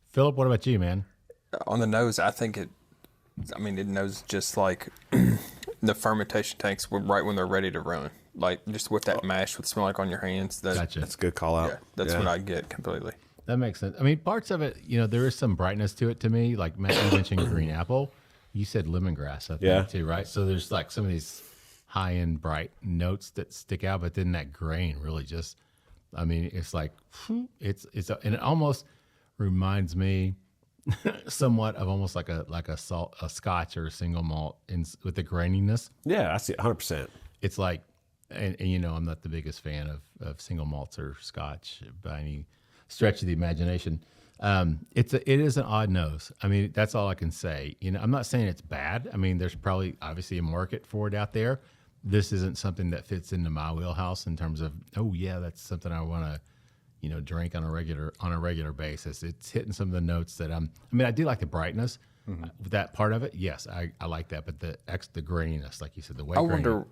Philip, what about you, man? On the nose, I think it knows just like the fermentation tanks right when they're ready to run. Like just what that mash would smell like on your hands. Gotcha. That's a good call out. Yeah, that's what I get completely. That makes sense. I mean, parts of it, there is some brightness to it to me. Like Matt, you mentioned green apple. You said lemongrass, I think, too, right? So there's like some of these high-end bright notes that stick out, but then that grain really just, it's like, and it almost reminds me somewhat of almost like a Scotch or a single malt with the graininess. Yeah, I see it 100%. It's like, and I'm not the biggest fan of single malts or Scotch by any stretch of the imagination. It is an odd nose. I mean, that's all I can say. I'm not saying it's bad. I mean, there's probably obviously a market for it out there. This isn't something that fits into my wheelhouse in terms of, that's something I want to, drink on a regular basis. It's hitting some of the notes that I do like the brightness, that part of it. Yes, I like that, but the graininess, like you said, the wet I grain. wonder.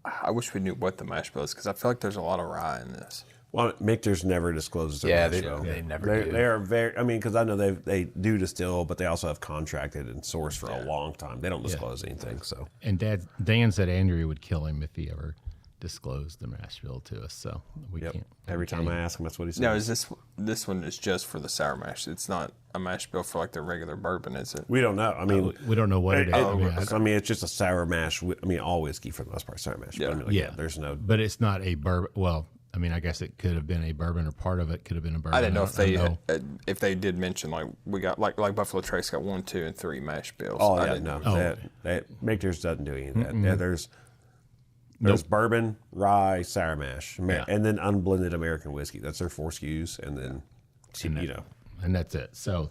I wish we knew what the mash bill is because I feel like there's a lot of rye in this. Well, Michter's never discloses their mash bill. they never do. They are very. Because I know they do distill, but they also have contracted and sourced for a long time. They don't disclose anything. So And Dan said Andrea would kill him if he ever disclosed the mash bill to us. So we can't. every time I ask him, that's what he says. Now, is this one is just for the sour mash? It's not a mash bill for like the regular bourbon, is it? We don't know. I mean, We don't know what it is. it's just a sour mash. All whiskey for the most part, sour mash. Yeah. But there's no. But it's not a bourbon. Well, I guess it could have been a bourbon, or part of it could have been a bourbon. I didn't know don't if they did mention like we got like Buffalo Trace got 1, 2, and 3 mash bills. Oh I yeah, didn't no. know. Michter's doesn't do any of that. Yeah, there's bourbon, rye, sour mash, and then unblended American whiskey. That's their 4 SKUs, and then and that's it. So,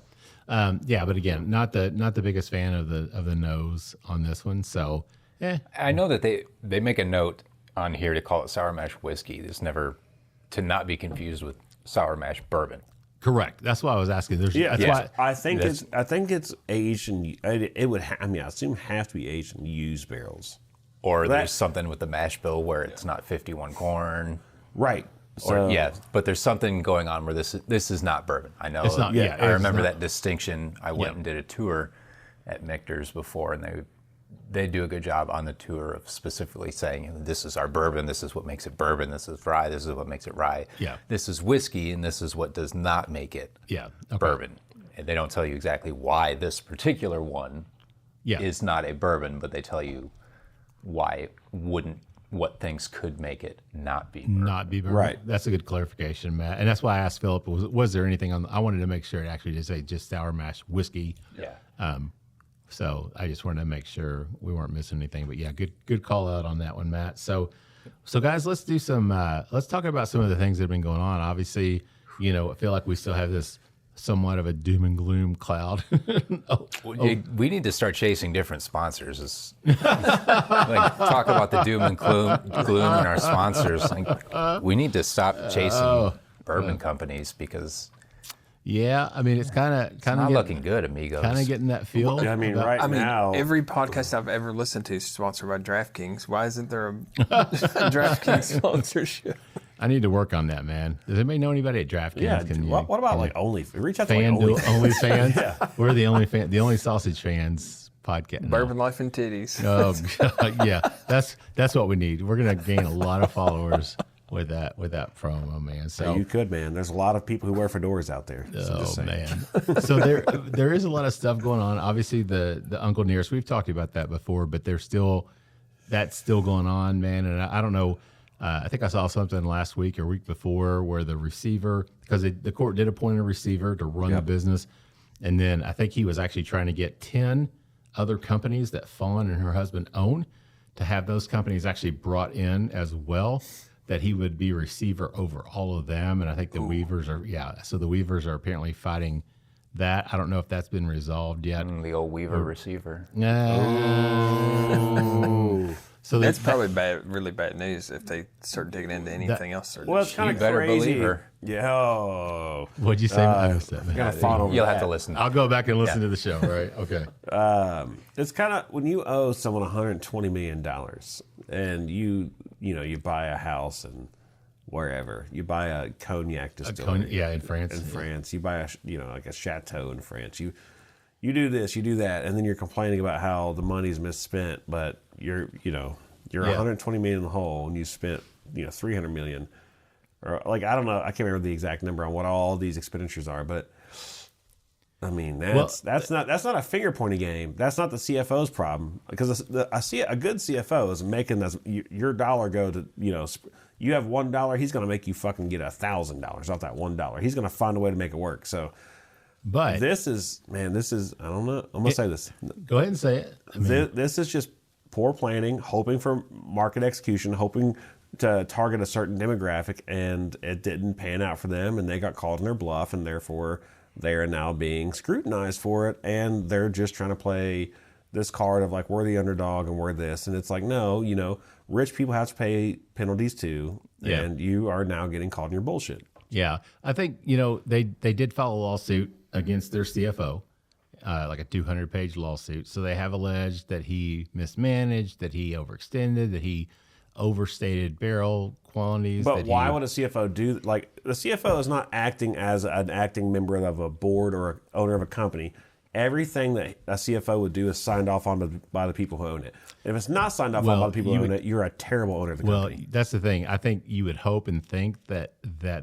but again, not the biggest fan of the nose on this one. So, I know that they make a note on here to call it sour mash whiskey. It's never to not be confused with sour mash bourbon. Correct. That's why I was asking. Why I think it's aged in. It would. I assume have to be aged in used barrels. Or there's something with the mash bill where it's not 51 corn. Right. So, but there's something going on where this is not bourbon. I know. It's not. I remember that distinction. I went and did a tour at Michter's before, and they do a good job on the tour of specifically saying, this is our bourbon, this is what makes it bourbon, this is rye, this is what makes it rye. Yeah. This is whiskey, and this is what does not make it bourbon. And they don't tell you exactly why this particular one is not a bourbon, but they tell you why what things could make it not be bourbon. Not be bourbon. Right. That's a good clarification, Matt. And that's why I asked Philip, was there anything I wanted to make sure it actually did say just sour mash whiskey. Yeah. So I just wanted to make sure we weren't missing anything. But yeah, good call out on that one, Matt. So guys, let's do some. Let's talk about some of the things that have been going on. Obviously, I feel like we still have this somewhat of a doom and gloom cloud. We need to start chasing different sponsors. Talk about the doom and gloom in our sponsors. We need to stop chasing bourbon companies because. Yeah, I mean it's kind of not looking good, amigos. Kind of getting that feel. I mean, now every podcast I've ever listened to is sponsored by DraftKings. Why isn't there a DraftKings sponsorship? I need to work on that, man. Does anybody know anybody at DraftKings? Yeah. What about reach out to OnlyFans? We're the only sausage fans podcast. Bourbon Life and Titties. Oh God, yeah, that's what we need. We're gonna gain a lot of followers with that promo, man. So you could, man. There's a lot of people who wear fedoras out there. So man. So there is a lot of stuff going on. Obviously, the Uncle Nearest, we've talked about that before, but that's still going on, man. And I don't know. I think I saw something last week or week before where the receiver, because the court did appoint a receiver to run the business, and then I think he was actually trying to get 10 other companies that Fawn and her husband own to have those companies actually brought in as well, that he would be receiver over all of them. And I think the Weavers so the Weavers are apparently fighting that. I don't know if that's been resolved yet. The old Weaver receiver. So that's probably really bad news if they start digging into anything else. Well, it's kind of crazy. Believe her. Yeah. Oh. What'd you say? I missed that, man. You'll have to listen. I'll go back and listen to the show, right? Okay. It's kind of when you owe someone $120 million and you buy a house and wherever you buy a cognac distillery, in France. In France, you buy like a chateau in France. You do this, you do that, and then you're complaining about how the money's misspent, but you're $120 million in the hole and you spent $300 million, or I don't know, I can't remember the exact number on what all these expenditures are, but I mean that's not a finger pointing game. That's not the CFO's problem, because a good CFO is making your dollar go to you have $1, he's going to make you fucking get $1,000 off that $1. He's going to find a way to make it work. So. But this is I don't know. I'm gonna say this. Go ahead and say it. This is just poor planning, hoping for market execution, hoping to target a certain demographic, and it didn't pan out for them, and they got called in their bluff, and therefore they are now being scrutinized for it, and they're just trying to play this card of like, we're the underdog and we're this, and it's like, no, rich people have to pay penalties too, and you are now getting caught in your bullshit. Yeah, I think they did file a lawsuit against their CFO, like a 200-page lawsuit. So they have alleged that he mismanaged, that he overextended, that he overstated barrel quantities. But why would a CFO do? Like, the CFO is not acting as an acting member of a board or an owner of a company. Everything that a CFO would do is signed off on by the people who own it. If it's not signed off on by the people who own it, you're a terrible owner of the company. Well, that's the thing. I think you would hope and think that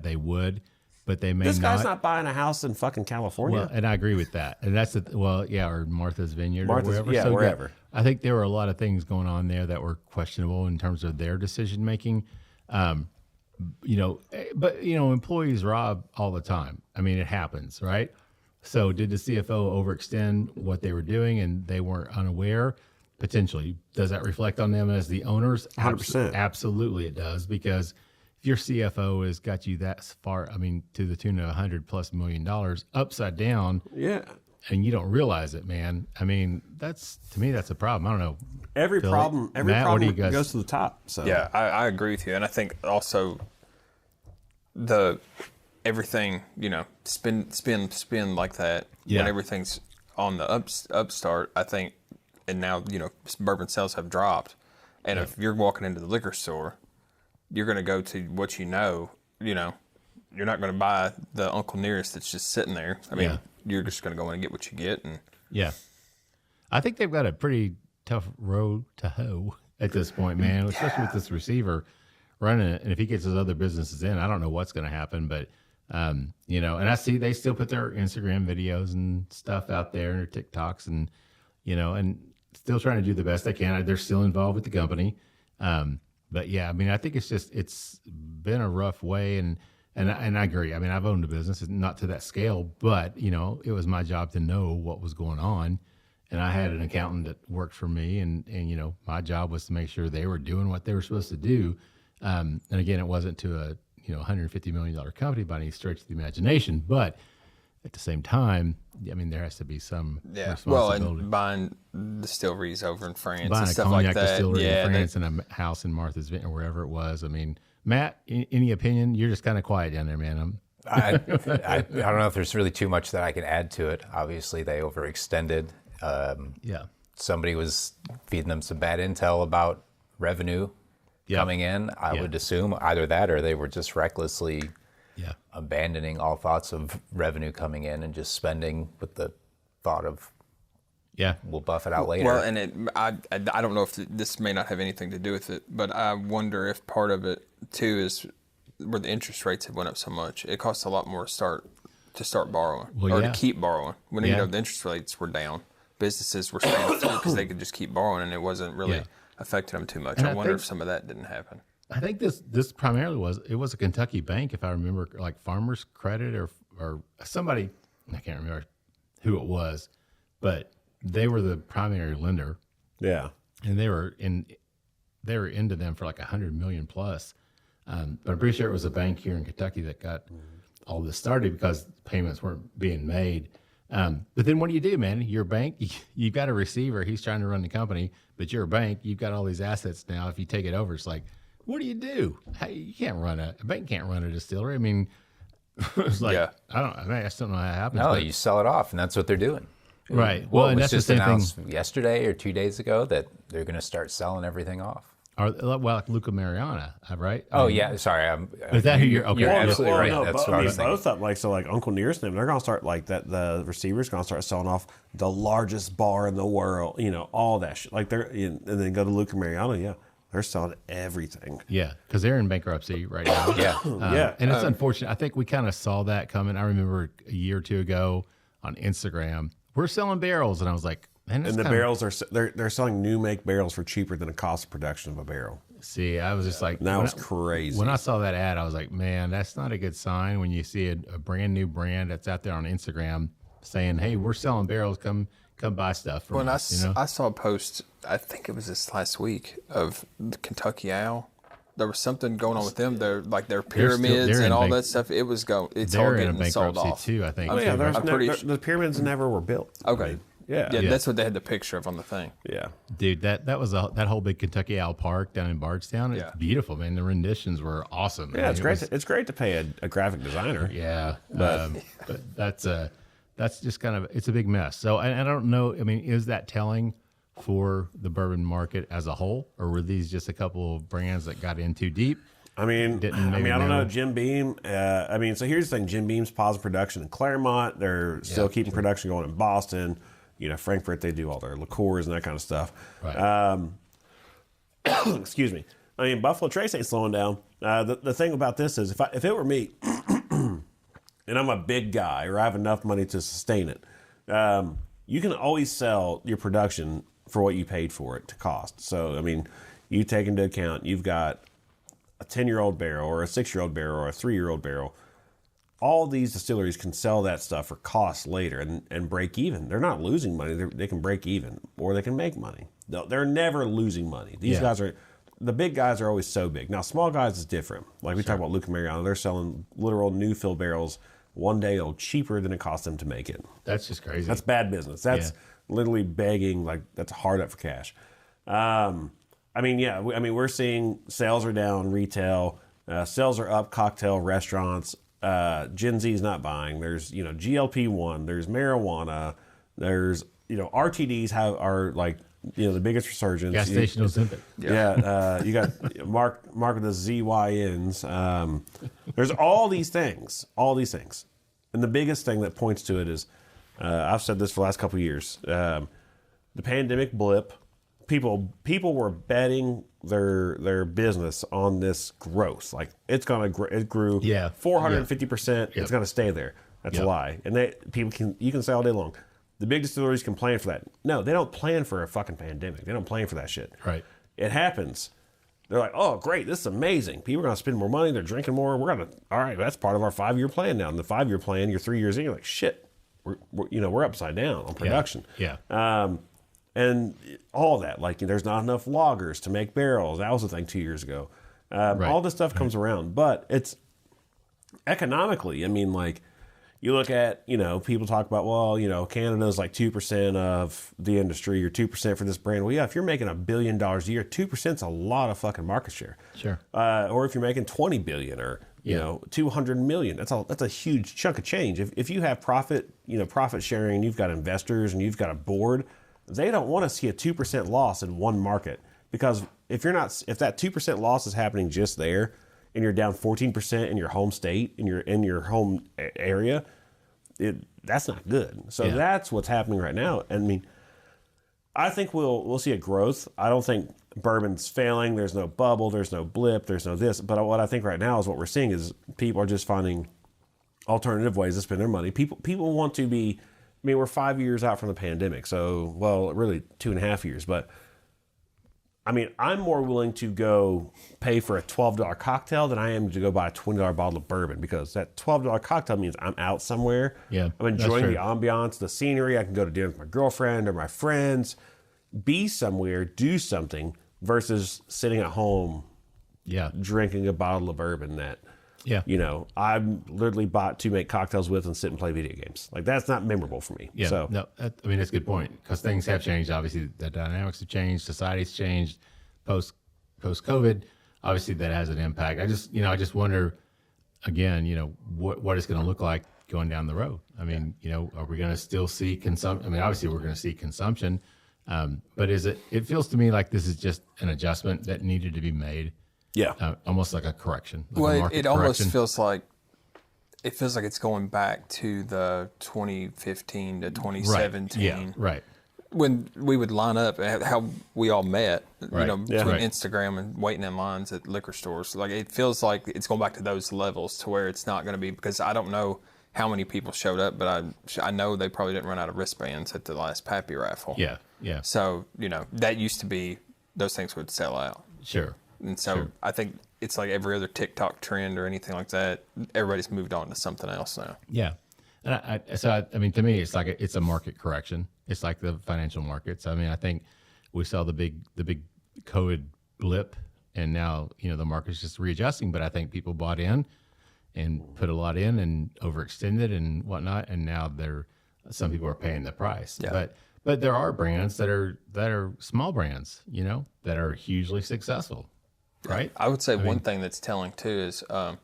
they would, but they may not. This guy's not buying a house in fucking California. Well, and I agree with that. And that's or Martha's Vineyard or wherever. Yeah, wherever. I think there were a lot of things going on there that were questionable in terms of their decision making. But employees rob all the time. I mean, it happens, right? So did the CFO overextend what they were doing and they weren't unaware? Potentially. Does that reflect on them as the owners? 100%. Absolutely it does, because if your CFO has got you that far, I mean, to the tune of $100+ million upside down, and you don't realize it, man. I mean, to me, that's a problem. I don't know. Every Phil, problem Matt, what do you guys- goes to the top. So Yeah, I agree with you, and I think also everything, spin like that when everything's on the upstart. I think, and now bourbon sales have dropped, and if you're walking into the liquor store, you're going to go to what you're not going to buy the Uncle Nearest that's just sitting there. I mean, you're just going to go in and get what you get, and I think they've got a pretty tough road to hoe at this point, man. Especially with this receiver running it, and if he gets his other businesses in, I don't know what's going to happen, but. And I see they still put their Instagram videos and stuff out there and their TikToks and, and still trying to do the best they can. They're still involved with the company. But yeah, I mean, I think it's been a rough way and I agree. I mean, I've owned a business, not to that scale, but it was my job to know what was going on. And I had an accountant that worked for me and my job was to make sure they were doing what they were supposed to do. And again, it wasn't to a, $150 million company by any stretch of the imagination. But at the same time, I mean, there has to be some responsibility. Well, and buying distilleries over in France Buying and a stuff cognac like that. distillery in France and a house in Martha's Vineyard or wherever it was. I mean, Matt, any opinion? You're just kind of quiet down there, man. I don't know if there's really too much that I can add to it. Obviously, they overextended. Somebody was feeding them some bad intel about revenue coming in. I would assume either that or they were just recklessly abandoning all thoughts of revenue coming in and just spending with the thought of we'll buff it out later. Well, and I don't know if this may not have anything to do with it, but I wonder if part of it too is where the interest rates have went up so much. It costs a lot more to start borrowing to keep borrowing when the interest rates were down. Businesses were staying afloat because they could just keep borrowing and it wasn't really affected them too much. And I wonder if some of that didn't happen. I think this primarily was a Kentucky bank, if I remember, like Farmers Credit or somebody, I can't remember who it was, but they were the primary lender. Yeah. And they were into them for like $100 million plus. But I'm pretty sure it was a bank here in Kentucky that got all this started because payments weren't being made. But then what do you do, man? You're a bank, you've got a receiver, he's trying to run the company, but you're a bank, you've got all these assets now. If you take it over, it's like, what do you do? You can't run a bank can't run a distillery. I mean, it's like, I just don't know how it happens. No, you sell it off, and that's what they're doing. Right. Well, and it was that's just the same announced thing. yesterday or 2 days ago that they're going to start selling everything off. Like Luca Mariana, right? Oh, yeah. Sorry. Is that who you're? Okay. You're absolutely right. No, That's but, what I was thinking. both of them, like Uncle Nearest and them, they're gonna start like that. The receiver's gonna start selling off the largest bar in the world, all that shit. Like and then go to Luca Mariano, they're selling everything. Yeah, because they're in bankruptcy right now. And it's unfortunate. I think we kind of saw that coming. I remember a year or two ago on Instagram, we're selling barrels, and I was like, man, and the barrels they're selling new make barrels for cheaper than the cost of production of a barrel. See, I was just like, that was crazy. When I saw that ad, I was like, man, that's not a good sign when you see a brand new brand that's out there on Instagram saying, hey, we're selling barrels, come buy stuff from us. I saw a post, I think it was this last week, of the Kentucky Owl. There was something going on with them. Their pyramids and all that stuff. It's all getting sold off too, I think. Oh yeah, the pyramids never were built. Okay. Yeah, that's what they had the picture of on the thing. Yeah, dude, that was that whole big Kentucky Owl Park down in Bardstown. It's beautiful, man. The renditions were awesome. Yeah, it's great. It's great to pay a graphic designer. Yeah, but that's just kind of, it's a big mess. So I don't know. I mean, is that telling for the bourbon market as a whole, or were these just a couple of brands that got in too deep? I mean, I don't know. Jim Beam. So here's the thing: Jim Beam's pausing production in Claremont. They're still keeping production going in Boston. Frankfurt, they do all their liqueurs and that kind of stuff. Right. Excuse me. I mean, Buffalo Trace ain't slowing down. The thing about this is, if it were me, and I'm a big guy, or I have enough money to sustain it, you can always sell your production for what you paid for it to cost. So, I mean, you take into account you've got a 10-year-old barrel, or a 6-year-old barrel, or a 3-year-old barrel. All these distilleries can sell that stuff for cost later and break even. They're not losing money. They can break even, or they can make money. They're never losing money. These guys the big guys are always so big. Now, small guys is different. Like we talk about Luca Mariano, they're selling literal new fill barrels one day old cheaper than it cost them to make it. That's just crazy. That's bad business. That's literally begging, like that's hard up for cash. We're seeing sales are down, retail, sales are up, cocktail, restaurants, Gen Z is not buying. There's, GLP-1, there's marijuana, there's, RTDs are like, the biggest resurgence. Gas station Ozempic. Yeah. You got Mark with the ZYNs. There's all these things. And the biggest thing that points to it is, I've said this for the last couple of years, the pandemic blip, people were betting their business on this growth. Like it grew 450%. It's going to stay there. That's a lie. And you can say all day long, the big distilleries can plan for that. No, they don't plan for a fucking pandemic. They don't plan for that shit. Right. It happens. They're like, oh, great, this is amazing. People are going to spend more money. They're drinking more. All right, that's part of our 5-year plan now. And the 5-year plan, you're 3 years in, you're like, shit, we're upside down on production. Yeah. And all that, like there's not enough loggers to make barrels. That was the thing 2 years ago. All this stuff comes around, but it's economically. I mean, like you look at, people talk about, well, Canada's like 2% of the industry or 2% for this brand. Well, yeah, if you're making $1 billion a year, 2% is a lot of fucking market share. Sure. Or if you're making 20 billion or 200 million, that's a huge chunk of change. If you have profit sharing, you've got investors and you've got a board. They don't want to see a 2% loss in one market, because if that 2% loss is happening just there, and you're down 14% in your home state, in your home area, that's not good. So that's what's happening right now. I mean, I think we'll see a growth. I don't think bourbon's failing. There's no bubble. There's no blip. There's no this. But what I think right now is what we're seeing is people are just finding alternative ways to spend their money. People want to be. I mean, we're 5 years out from the pandemic, so, really 2.5 years. But, I mean, I'm more willing to go pay for a $12 cocktail than I am to go buy a $20 bottle of bourbon, because that $12 cocktail means I'm out somewhere. Yeah, I'm enjoying the ambiance, the scenery. I can go to dinner with my girlfriend or my friends, be somewhere, do something, versus sitting at home drinking a bottle of bourbon that... Yeah, I'm literally bought to make cocktails with and sit and play video games. Like that's not memorable for me. Yeah, so no, that's a good point, because things have changed. Obviously, the dynamics have changed. Society's changed post COVID. Obviously, that has an impact. I just wonder again, what it's going to look like going down the road. I mean, are we going to still see consumption? I mean, obviously, we're going to see consumption, but it feels to me like this is just an adjustment that needed to be made. Yeah, almost like a correction. It almost feels like it's going back to the 2015 to 2017. Yeah, right. When we would line up, how we all met, between Instagram and waiting in lines at liquor stores. Like it feels like it's going back to those levels, to where it's not going to be, because I don't know how many people showed up, but I know they probably didn't run out of wristbands at the last Pappy raffle. Yeah. So that used to be, those things would sell out. Sure. And so I think it's like every other TikTok trend or anything like that, everybody's moved on to something else now. Yeah. And I mean, to me, it's like it's a market correction. It's like the financial markets. I mean, I think we saw the big COVID blip, and now, the market's just readjusting, but I think people bought in and put a lot in and overextended and whatnot. And now some people are paying the price. Yeah. But there are brands that are small brands, that are hugely successful. Right. I would say one thing that's telling too is I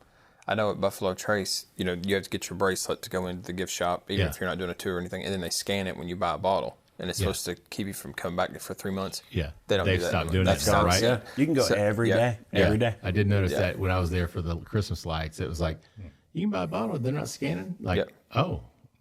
know at Buffalo Trace, you have to get your bracelet to go into the gift shop, even if you're not doing a tour or anything, and then they scan it when you buy a bottle, and it's supposed to keep you from coming back for 3 months. Yeah, they don't do that. Stopped doing that. Right? Yeah. You can go every day. Every day. I did notice that when I was there for the Christmas lights. It was like, you can buy a bottle, they're not scanning. Like,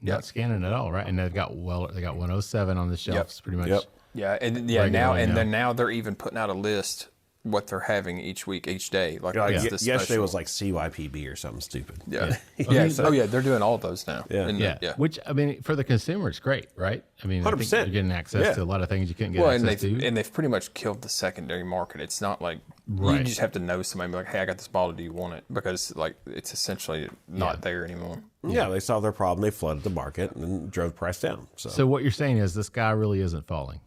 not scanning at all, right? And they got 107 on the shelves, pretty much. Yep. Yeah, and now they're even putting out a list what they're having each week, each day. Yesterday was like CYPB or something stupid. Yeah. They're doing all of those now. Yeah. Which, I mean, for the consumer, it's great, right? I mean, 100%. I think you're getting access to a lot of things you couldn't get access to. And they've pretty much killed the secondary market. It's not like you just have to know somebody, like, hey, I got this bottle, do you want it? Because it's essentially not there anymore. Yeah, they solved their problem. They flooded the market and drove the price down. So what you're saying is this guy really isn't falling.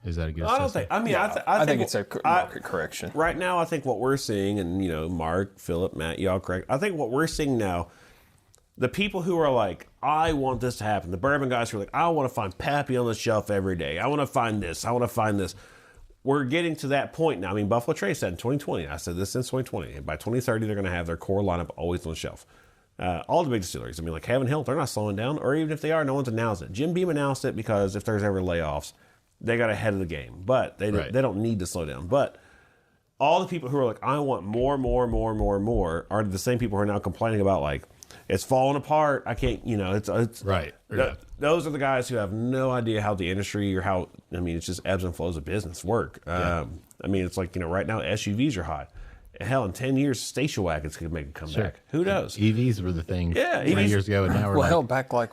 Is that a good assessment? I don't think. I mean, I think it's a market correction. Right now, I think what we're seeing, and Mark, Philip, Matt, y'all correct. I think what we're seeing now, The people who are like, I want this to happen. The bourbon guys who are like, I want to find Pappy on the shelf every day. I want to find this. I want to find this. We're getting to that point now. I mean, Buffalo Trace said in 2020, I said this since 2020, and by 2030, they're going to have their core lineup always on the shelf. All the big distilleries, I mean, like Heaven Hill, they're not slowing down, or even if they are, no one's announced it. Jim Beam announced it because if there's ever layoffs, they got ahead of the game, but they don't need to slow down. But all the people who are like, I want more, are the same people who are now complaining about like, it's falling apart. I can't, it's Right. Those are the guys who have no idea how the industry or how, I mean, it's just ebbs and flows of business work. I mean, it's like, right now SUVs are hot. Hell, in 10 years, station wagons could make a comeback. Who knows? EVs were the thing 20 years ago, and now we're hell, back like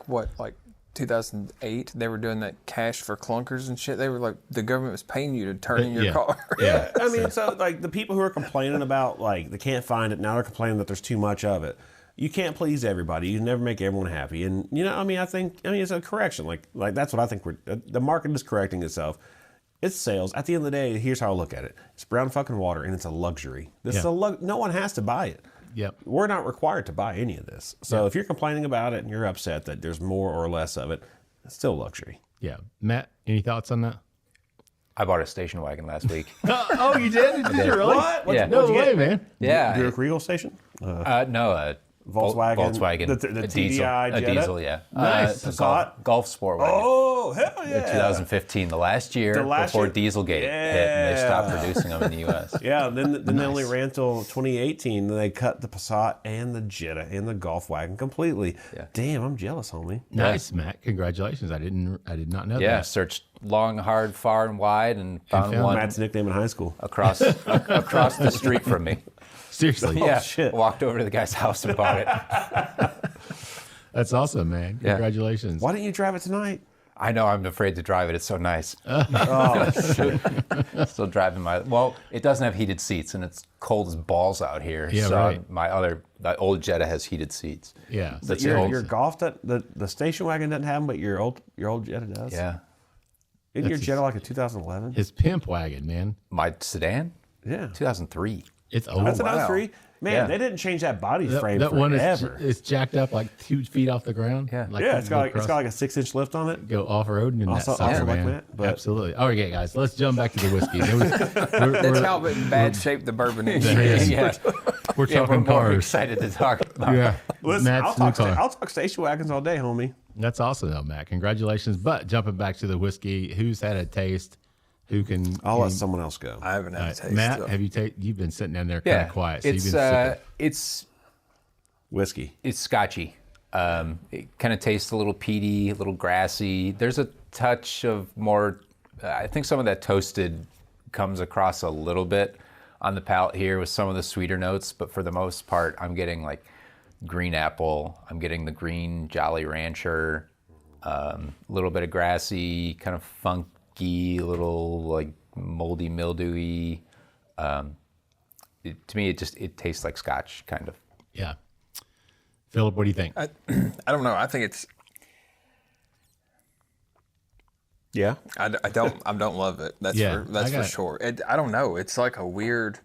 2008, they were doing that cash for clunkers and shit. They were like, the government was paying you to turn in your car. Yeah, I mean, so like the people who are complaining about like they can't find it, now they're complaining that there's too much of it. You can't please everybody. You never make everyone happy. And, I mean, it's a correction. Like that's what I think the market is correcting itself. It's sales. At the end of the day, here's how I look at it. It's brown fucking water, and it's a luxury. This is no one has to buy it. Yep. We're not required to buy any of this. So if you're complaining about it and you're upset that there's more or less of it, it's still luxury. Yeah. Matt, any thoughts on that? I bought a station wagon last week. Oh, you did? Did you really? What? Yeah. No way, man. Yeah. Buick Regal station? No, Volkswagen. The diesel. A diesel, yeah. Nice. Passat. Golf sport wagon. Oh, hell yeah. 2015, the last year before Dieselgate hit, and they stopped producing them in the U.S. Yeah, then they only ran till 2018. Then they cut the Passat and the Jetta and the Golf wagon completely. Yeah. Damn, I'm jealous, homie. Nice, Matt. Congratulations. I did not know that. Yeah, searched long, hard, far, and wide, and found one. Matt's nickname in high school. Across the street from me. Seriously. Yeah, shit. Walked over to the guy's house and bought it. That's awesome, man. Congratulations. Why didn't you drive it tonight? I know, I'm afraid to drive it. It's so nice. Oh, shit. Still driving it doesn't have heated seats, and it's cold as balls out here. Yeah, so right. that old Jetta has heated seats. Yeah. But your Golf, the station wagon doesn't have them, but your old Jetta does? Yeah. Isn't your Jetta like a 2011? His pimp wagon, man. My sedan? Yeah. 2003. It's old. That's an 03. Man, Yeah. they didn't change that body frame that one forever. is jacked up like 2 feet off the ground. Yeah. Like It's got like a 6-inch lift on it. go off-roading in Also- that sucker, also like man. that, but- Absolutely. All right, guys, let's jump back to the whiskey. That's how bad shape the bourbon is. We're We're talking more cars. excited to talk about. Yeah. Listen, Matt's new car. I'll talk station wagons all day, homie. That's awesome, though, Matt. Congratulations. But jumping back to the whiskey, who's had a taste? Who can? I'll let someone else go. I haven't had a taste. Matt, though. have you you've been sitting down there kind of quiet. So It's you've been sipping. it's Whiskey. it's scotchy. It kind of tastes a little peaty, a little grassy. There's a touch of more. I think some of that toasted comes across a little bit on the palate here with some of the sweeter notes, but for the most part, I'm getting like green apple. I'm getting the green Jolly Rancher, a little bit of grassy, kind of funky, a little like moldy, mildewy. To me, it tastes like Scotch, kind of. Yeah. Philip, what do you think? I don't know. I think it's. Yeah. I don't love it. That's for sure. I don't know. It's like a weird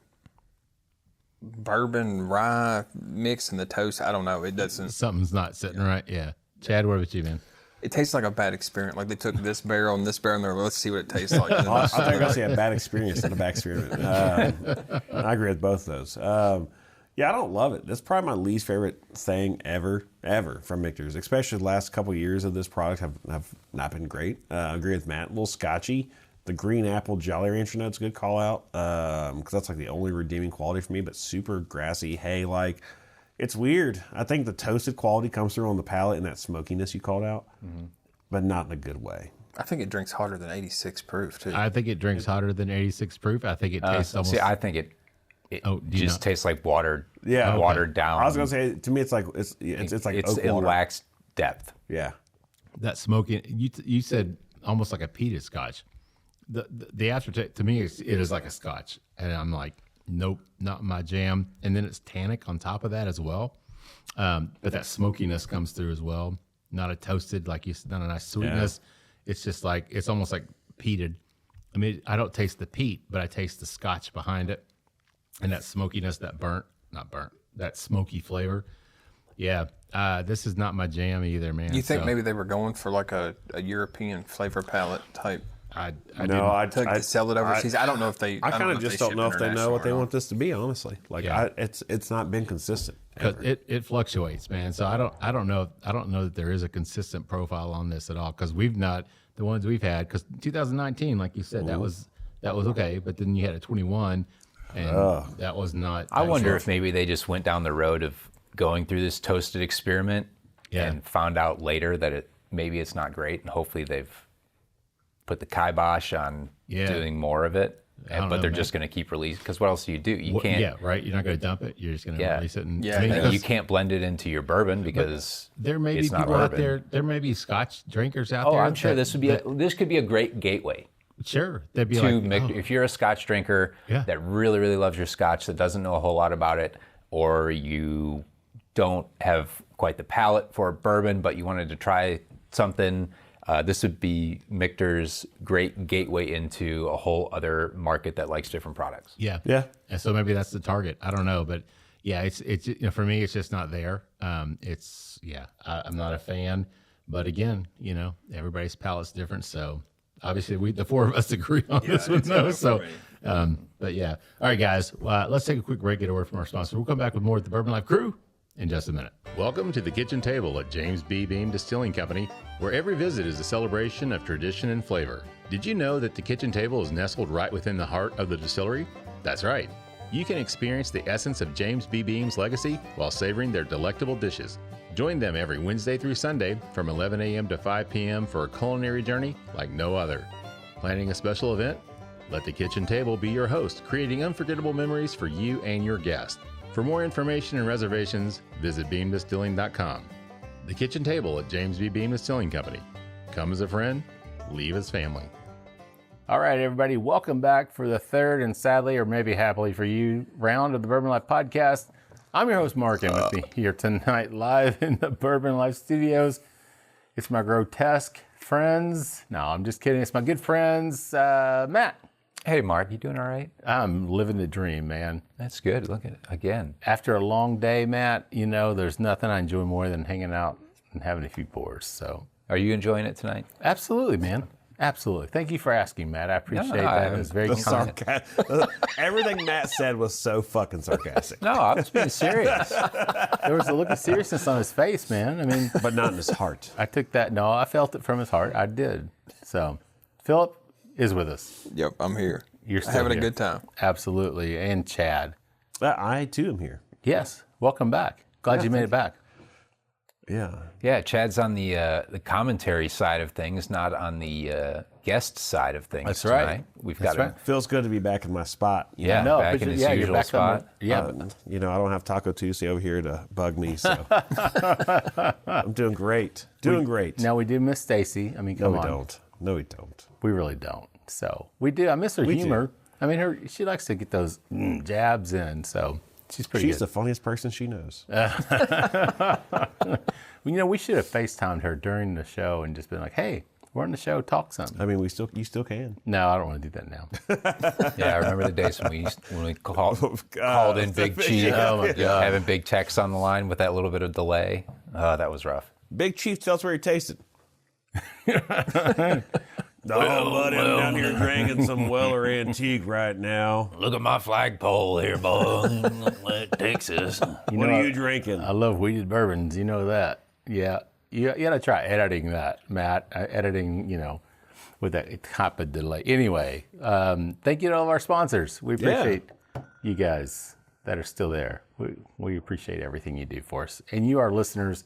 bourbon rye mix in the toast. I don't know. It doesn't. Something's not sitting right. Yeah. Chad, what about you, man? It tastes like a bad experience. Like they took this barrel and this barrel, and they're like, let's see what it tastes like. I think I say a bad experience, not a bad experiment. I agree with both of those. Yeah, I don't love it. That's probably my least favorite thing ever from Michter's. Especially the last couple of years of this product have not been great. I agree with Matt. A little scotchy. The green apple Jolly Rancher note's a good call out because that's like the only redeeming quality for me. But super grassy hay-like. It's weird. I think the toasted quality comes through on the palate and that smokiness you called out, but not in a good way. I think it drinks hotter than 86 proof too. I think it drinks hotter than 86 proof. I think it tastes almost. See, I think it just tastes like watered down. I was gonna say to me, it's like it's like oak it water. lacks depth. Yeah. That smoky. You said almost like a peated Scotch. The aftertaste to me it is like a Scotch, and I'm like, nope, not my jam. And then it's tannic on top of that as well. But that smokiness comes through as well. Not a toasted, like you said, not a nice sweetness. Yeah. It's just like, it's almost like peated. I mean, I don't taste the peat, but I taste the Scotch behind it. And that smokiness, that that smoky flavor. Yeah. This is not my jam either, man. You think maybe they were going for like a European flavor palette type? I To sell it overseas. I don't know if they. I kind of just don't know if they know what they want this. this to be. Honestly, like it's not been consistent. It fluctuates, man. So I don't know that there is a consistent profile on this at all, because we've not, the ones we've had, because 2019, like you said, that was okay, but then you had a 21, and that was not. I wonder if maybe they just went down the road of going through this toasted experiment and found out later that maybe it's not great, and hopefully they've put the kibosh on doing more of it. But they're just going to keep releasing, because what else do? You can't. Yeah, right. You're not going to dump it. You're just going to release it. And, you can't blend it into your bourbon because there may be it's not people out bourbon. there. There may be Scotch drinkers out there. Oh, I'm sure this could be a great gateway. Sure, they'd be If you're a Scotch drinker that really, really loves your Scotch, that doesn't know a whole lot about it, or you don't have quite the palate for bourbon, but you wanted to try something. This would be Michter's great gateway into a whole other market that likes different products. Yeah. And so maybe that's the target. I don't know, but it's for me, it's just not there. I'm not a fan, but again, everybody's palate's different. So obviously the four of us agree on this one, though. So, but yeah. All right, guys, let's take a quick break, get a word from our sponsor. We'll come back with more with the Bourbon Life Crew in just a minute. Welcome to the kitchen table at James B. Beam Distilling Company, where every visit is a celebration of tradition and flavor. Did you know that the kitchen table is nestled right within the heart of the distillery? That's right. You can experience the essence of James B. Beam's legacy while savoring their delectable dishes. Join them every Wednesday through Sunday from 11 a.m. to 5 p.m. for a culinary journey like no other. Planning a special event? Let the kitchen table be your host, creating unforgettable memories for you and your guests. For more information and reservations, visit beamdistilling.com. The kitchen table at James B. Beam Distilling Company. Come as a friend, leave as family. All right, everybody, welcome back for the third and sadly, or maybe happily for you, round of the Bourbon Life Podcast. I'm your host, Mark, and with me here tonight, live in the Bourbon Life Studios, it's my grotesque friends. No, I'm just kidding. It's my good friends, Matt. Hey, Mark, you doing all right? I'm living the dream, man. That's good. Look at it again. After a long day, Matt, there's nothing I enjoy more than hanging out and having a few pours. So, are you enjoying it tonight? Absolutely, man. Absolutely. Thank you for asking, Matt. I appreciate that. It was very kind. Everything Matt said was so fucking sarcastic. No, I was being serious. There was a look of seriousness on his face, man. But not in his heart. I took that. No, I felt it from his heart. I did. So, Philip is with us. Yep, I'm here. You're still having here. a good time. Absolutely. And Chad. I too am here. Yes. Welcome back. Glad you made it back. Yeah, Chad's on the commentary side of things, not on the guest side of things. That's right. Tonight. We've That's got right. feels good to be back in my spot. Yeah, No, back but in his you're usual back spot. Yeah. I don't have Taco Tuesday over here to bug me, so I'm doing great. Great. Now we do miss Stacey. I mean, come on. No, we don't. We really don't. So we do. I miss her humor. do. I mean, she likes to get those jabs in. So she's pretty She's good. the funniest person she knows. We should have FaceTimed her during the show and just been like, "Hey, we're on the show. Talk something." I mean, you still can. No, I don't want to do that now. Yeah, I remember the days when we called in Big Chief, Oh my God. having Big Tex on the line with that little bit of delay. That was rough. Big Chief, tell us where you tasted. Buddy, I'm down here drinking some Weller Antique right now. Look at my flagpole here, boy. Texas. What are you drinking? I love weeded bourbons. You know that. Yeah. You got to try editing that, Matt. Editing, with that type of delay. Anyway, thank you to all of our sponsors. We appreciate you guys that are still there. We appreciate everything you do for us. And you, our listeners,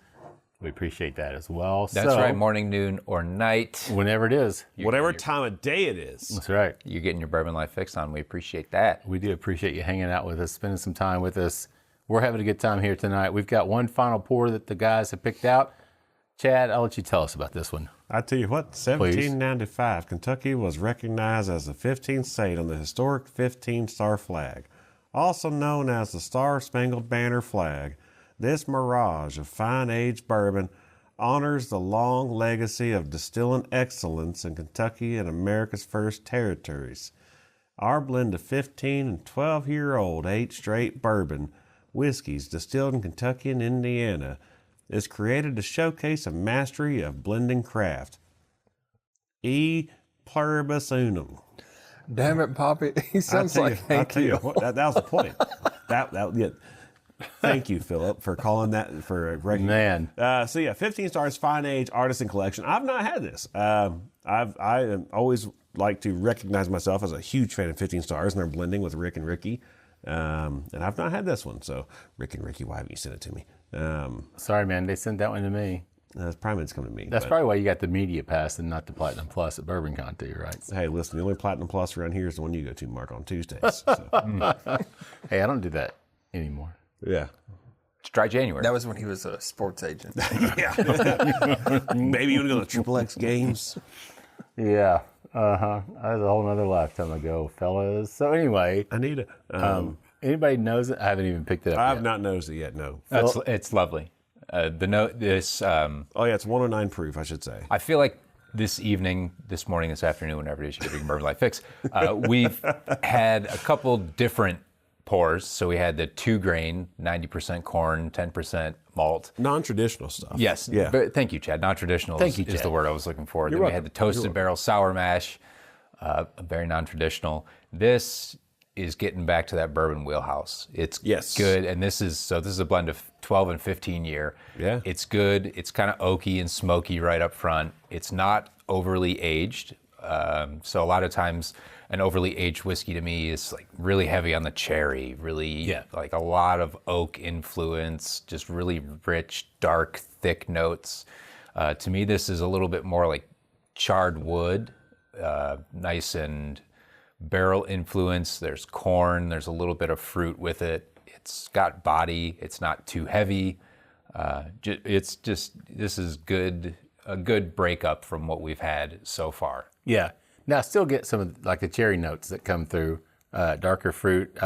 we appreciate that as well. That's right, morning, noon, or night. Whenever it is. Whatever time of day it is. That's right. You're getting your Bourbon Life fix on. We appreciate that. We do appreciate you hanging out with us, spending some time with us. We're having a good time here tonight. We've got one final pour that the guys have picked out. Chad, I'll let you tell us about this one. I tell you what, 1795, Kentucky was recognized as the 15th state on the historic 15-star flag, also known as the Star-Spangled Banner flag. This mirage of fine-aged bourbon honors the long legacy of distilling excellence in Kentucky and America's first territories. Our blend of 15 and 12-year-old 8 straight bourbon whiskeys distilled in Kentucky and Indiana is created to showcase a mastery of blending craft. E pluribus unum. Damn it, Poppy. He sounds like thank you. That was the point. Yeah. Thank you, Philip, for calling that for a Man. So yeah, 15 stars, fine age, artisan collection. I've not had this. I always like to recognize myself as a huge fan of 15 stars and their blending with Rick and Ricky. And I've not had this one. So Rick and Ricky, why haven't you sent it to me? Sorry, man. They sent that one to me. It's probably it's coming to me. That's probably why you got the media pass and not the Platinum Plus at BourbonCon too, right? Hey, listen, the only Platinum Plus around here is the one you go to, Mark, on Tuesdays. So. Hey, I don't do that anymore. Yeah. It's dry January. That was when he was a sports agent. Yeah. Maybe you want to go to Triple X games? Yeah. That was a whole nother lifetime ago, fellas. So anyway, I need it. anybody knows it? I haven't even picked it up I've yet. not noticed it yet, no. It's lovely. The note, this, Oh, yeah, it's 109 proof, I should say. I feel like this evening, this morning, this afternoon, whenever it is you're drinking Bourbon Life Fix, we've had a couple different pours. So we had the 2-grain, 90% corn, 10% malt. Non-traditional stuff. Yes. Yeah. But thank you, Chad. Non-traditional Thank you, is Chad. the word I was looking for. You're Then we welcome. had the toasted barrel sour mash, very non-traditional. This is getting back to that bourbon wheelhouse. It's Yes. good, and this is a blend of 12 and 15 year. Yeah. It's good. It's kind of oaky and smoky right up front. It's not overly aged. So a lot of times an overly aged whiskey to me is like really heavy on the cherry, really like a lot of oak influence, just really rich, dark, thick notes. To me, this is a little bit more like charred wood, nice and barrel influence. There's corn, there's a little bit of fruit with it. It's got body, it's not too heavy. This is good, a good breakup from what we've had so far. Yeah. Now, I still get some of like the cherry notes that come through, darker fruit,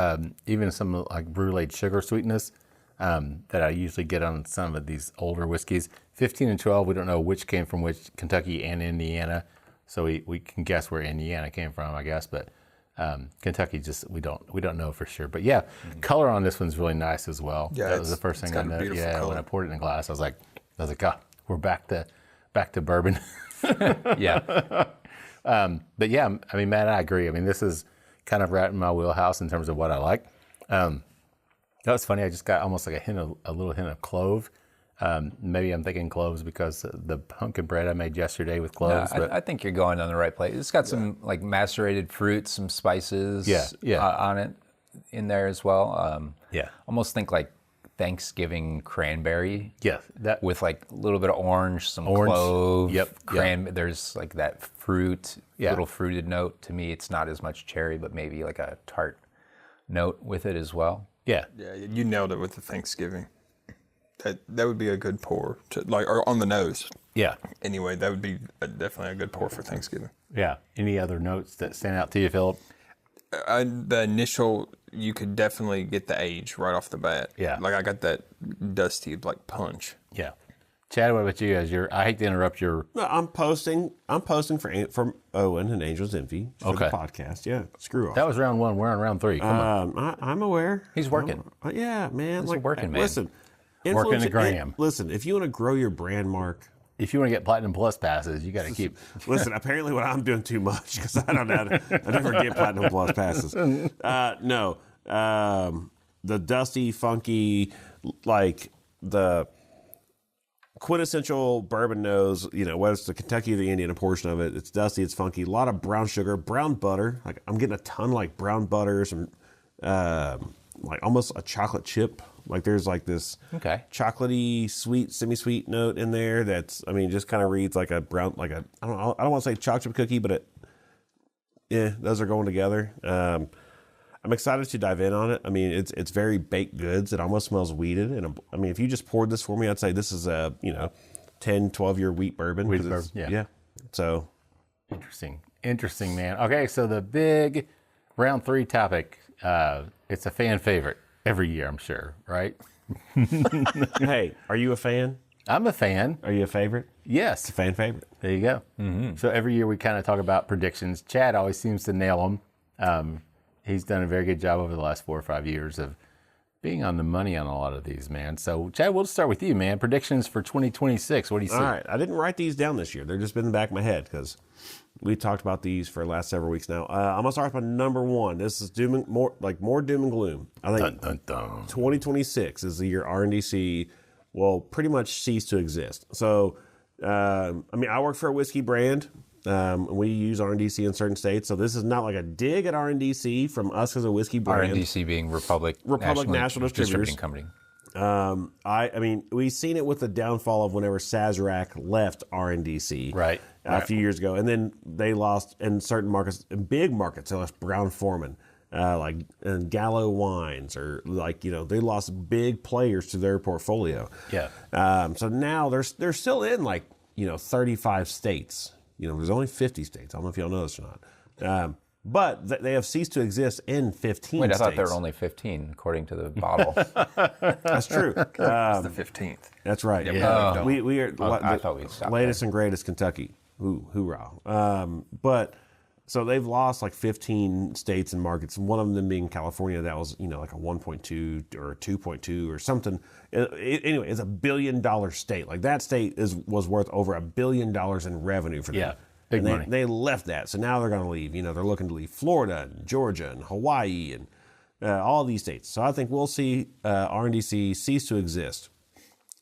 even some like brulee sugar sweetness that I usually get on some of these older whiskeys. 15 and 12, we don't know which came from which, Kentucky and Indiana. So we can guess where Indiana came from, I guess, but Kentucky we don't know for sure. But yeah, color on this one's really nice as well. Yeah, that was the first thing I noticed. Yeah, color. when I poured it in a glass, I was like, God, we're back to bourbon. Yeah. But yeah, I mean, Matt, I agree. I mean, this is kind of right in my wheelhouse in terms of what I like. That was funny. I just got almost like a little hint of clove. Maybe I'm thinking cloves because the pumpkin bread I made yesterday with cloves. but I think you're going on the right place. It's got some like macerated fruits, some spices on it in there as well. Almost think like Thanksgiving cranberry. Yeah, that with like a little bit of orange, some clove. Yep. There's like that fruit, little fruited note. To me, it's not as much cherry, but maybe like a tart note with it as well. Yeah. Yeah, you nailed it with the Thanksgiving. That would be a good pour to or on the nose. Yeah. Anyway, that would be definitely a good pour for Thanksgiving. Yeah. Any other notes that stand out to you, Philip? The initial, you could definitely get the age right off the bat. Yeah. Like I got that dusty like punch. Yeah. Chad, what about you? I hate to interrupt your. No, I'm posting for Owen and Angel's Envy for the podcast. Yeah, screw off. That was round 1. We're on round 3. Come on. I'm aware. He's working. Yeah, man. He's a working man. Listen, Working the gram. Listen, if you want to grow your brand, Mark. If you want to get Platinum Plus passes, you got to keep. Listen, apparently what I'm doing too much because I don't know. I never get Platinum Plus passes. No. The dusty, funky, like the quintessential bourbon nose, whether it's the Kentucky or the Indiana portion of it, it's dusty, it's funky, a lot of brown sugar, brown butter. Like I'm getting a ton of like brown butter, some like almost a chocolate chip. Like there's like this chocolatey, sweet, semi-sweet note in there that's, just kind of reads like a brown, like a, I don't want to say chocolate chip cookie, but those are going together. I'm excited to dive in on it. It's very baked goods. It almost smells wheated. And if you just poured this for me, I'd say this is a, 10, 12-year wheat bourbon. Wheat bourbon, yeah. So. Interesting, man. Okay, so the big round 3 topic, it's a fan favorite every year, I'm sure, right? Hey, are you a fan? I'm a fan. Are you a favorite? Yes. It's a fan favorite. There you go. Mm-hmm. So every year we kind of talk about predictions. Chad always seems to nail them. He's done a very good job over the last 4 or 5 years of being on the money on a lot of these, man. So, Chad, we'll start with you, man. Predictions for 2026. What do you see? All right. I didn't write these down this year. They're just been in the back of my head because we talked about these for the last several weeks now. I'm going to start with my number one. This is more doom and gloom. I think 2026 is the year RNDC will pretty much cease to exist. So, I work for a whiskey brand. We use RNDC in certain states, so this is not like a dig at RNDC from us as a whiskey brand. RNDC being Republic National Distributors. Company. We've seen it with the downfall of whenever Sazerac left RNDC a few years ago, and then they lost in certain markets, in big markets, they lost Brown-Forman, and Gallo Wines, or they lost big players to their portfolio. Yeah. So now they're still in 35 states. There's only 50 states. I don't know if y'all know this or not. But they have ceased to exist in 15 Wait, I states. thought there were only 15, according to the bottle. That's true. It's the 15th. That's right. Yeah. We are I thought we'd stop latest and greatest Kentucky. Hoorah. But so they've lost 15 states and markets, and one of them being California. That was, like a 1.2 or a 2.2 or something. Anyway, it's $1 billion state. That state was worth over $1 billion in revenue for them. Yeah, big money. They left that, so now they're going to leave. They're looking to leave Florida and Georgia and Hawaii and all these states. So I think we'll see RNDC cease to exist.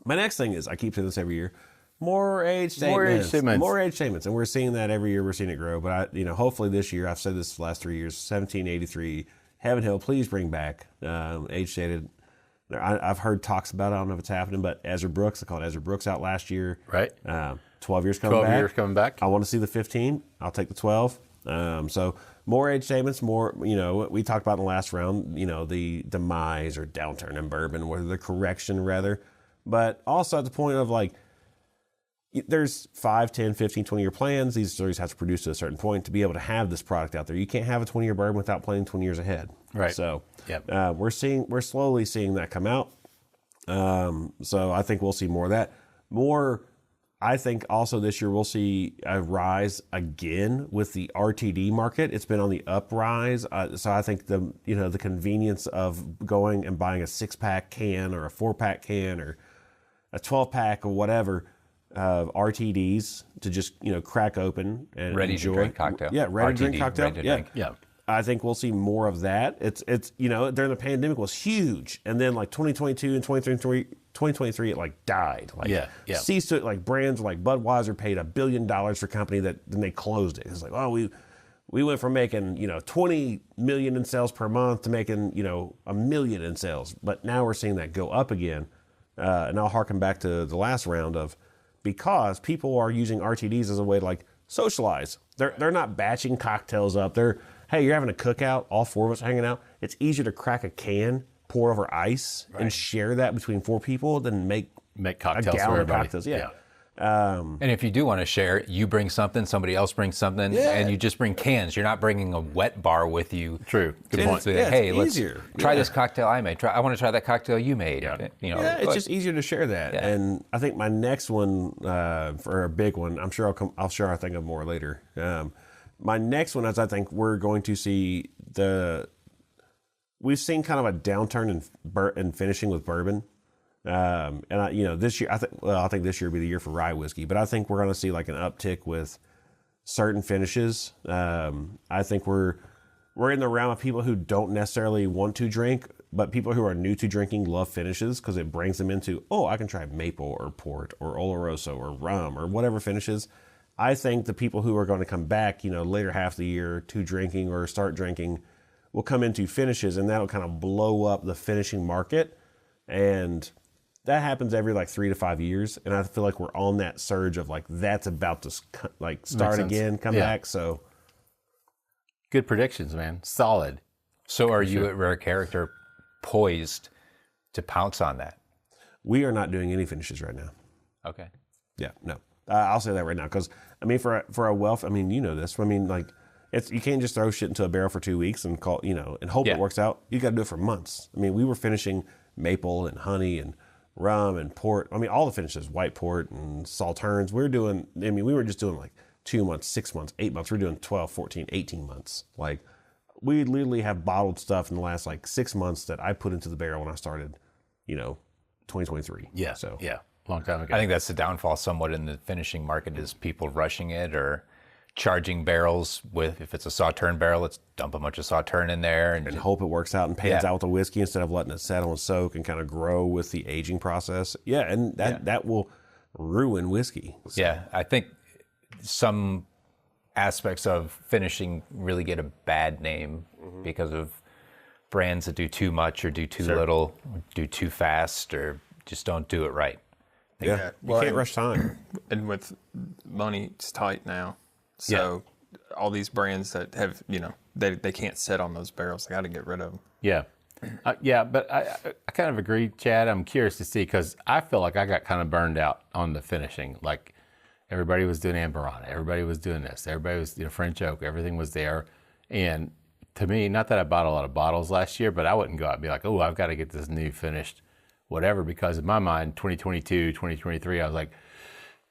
My next thing is, I keep saying this every year, more age statements. More age statements. And we're seeing that every year. We're seeing it grow. But hopefully this year, I've said this the last 3 years, 1783, Heaven Hill, please bring back age stated. I've heard talks about it. I don't know if it's happening, but Ezra Brooks, I called Ezra Brooks out last year. Right. 12 years coming back. 12 years coming back. I want to see the 15. I'll take the 12. So more age statements, more, we talked about in the last round, the demise or downturn in bourbon, or the correction rather. But also at the point of there's 5, 10, 15, 20-year plans. These distilleries have to produce to a certain point to be able to have this product out there. You can't have a 20-year bourbon without planning 20 years ahead. Right. So yep. We're slowly seeing that come out. So I think we'll see more of that. I think also this year we'll see a rise again with the RTD market. It's been on the uprise. So I think the convenience of going and buying a 6-pack can or a 4-pack can or a 12-pack or whatever of RTDs to just crack open and ready enjoy. To drink cocktail. Yeah, ready to drink cocktail. Ready to drink. Yeah. I think we'll see more of that. It's during the pandemic was huge, and then 2022 and 2023 it died. Ceased to brands like Budweiser paid $1 billion for a company that then they closed it. It's we went from making 20 million in sales per month to making $1 million in sales, but now we're seeing that go up again. And I'll harken back to the last round of, because people are using RTDs as a way to socialize. They're not batching cocktails up. Hey, you're having a cookout, all 4 of us hanging out. It's easier to crack a can, pour over ice, and share that between 4 people than make cocktails a gallon for of everybody. cocktails. Yeah. And if you do want to share, you bring something, somebody else brings something, and you just bring cans. You're not bringing a wet bar with you. True. Good point. Say, hey, let's easier. try this cocktail I made. I want to try that cocktail you made. Yeah. It's just easier to share that. Yeah. And I think my next one, for a big one, I'll think of more later. My next one is, I think we're going to see we've seen kind of a downturn in finishing with bourbon. This year, I think this year will be the year for rye whiskey, but I think we're going to see an uptick with certain finishes. I think we're in the realm of people who don't necessarily want to drink, but people who are new to drinking love finishes because it brings them into, I can try maple or port or Oloroso or rum or whatever finishes. I think the people who are going to come back, later half of the year to drinking or start drinking will come into finishes, and that'll kind of blow up the finishing market. And that happens every 3 to 5 years, and I feel like we're on that surge of that's about to start again, come back. So good predictions, man. Solid. So are you at Rare Character poised to pounce on that? We are not doing any finishes right now. Okay. Yeah, no. I'll say that right now because for a wealth, this. You can't just throw shit into a barrel for 2 weeks and call and hope it works out. You got to do it for months. We were finishing maple and honey and rum and port. All the finishes, white port and sauternes. We were just doing 2 months, 6 months, 8 months. We're doing 12, 14, 18 months. we literally have bottled stuff in the last like 6 months that I put into the barrel when I started, 2023. Yeah. So Long time ago. I think that's the downfall somewhat in the finishing market is people rushing it or charging barrels with, if it's a Sauterne barrel, let's dump a bunch of Sauterne in there. and hope it works out and pans out with the whiskey instead of letting it settle and soak and kind of grow with the aging process. Yeah, and that will ruin whiskey. So. Yeah, I think some aspects of finishing really get a bad name because of brands that do too much or do too little, or do too fast, or just don't do it right. Yeah, you can't rush time. And with money, it's tight now. So all these brands that have, they can't sit on those barrels. They got to get rid of them. Yeah. But I kind of agree, Chad. I'm curious to see, because I feel like I got kind of burned out on the finishing. Like everybody was doing Amberana, everybody was doing this, everybody was French oak, everything was there. And to me, not that I bought a lot of bottles last year, but I wouldn't go out and be like, oh, I've got to get this new finished whatever, because in my mind, 2022, 2023, I was like,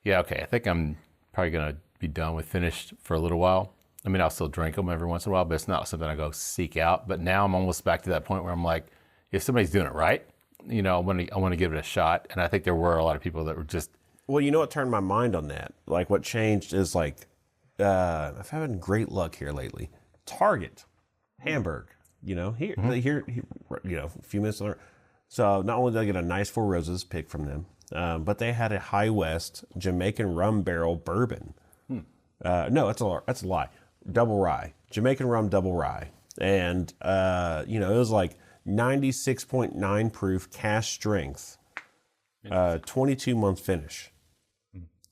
yeah, okay, I think I'm probably going to be done with finished for a little while. I mean, I'll still drink them every once in a while, but it's not something I go seek out. But now I'm almost back to that point where I'm like, if somebody's doing it right, I want to give it a shot. And I think there were a lot of people that were just. Well, you know what turned my mind on that? Like what changed is like, I've had great luck here lately. Target, Hamburg, here, a few minutes later. So not only did I get a nice Four Roses pick from them, but they had a High West Jamaican rum barrel bourbon. No, that's a lie. Double rye, Jamaican rum double rye, and it was like 96.9 proof, cask strength, 22-month finish.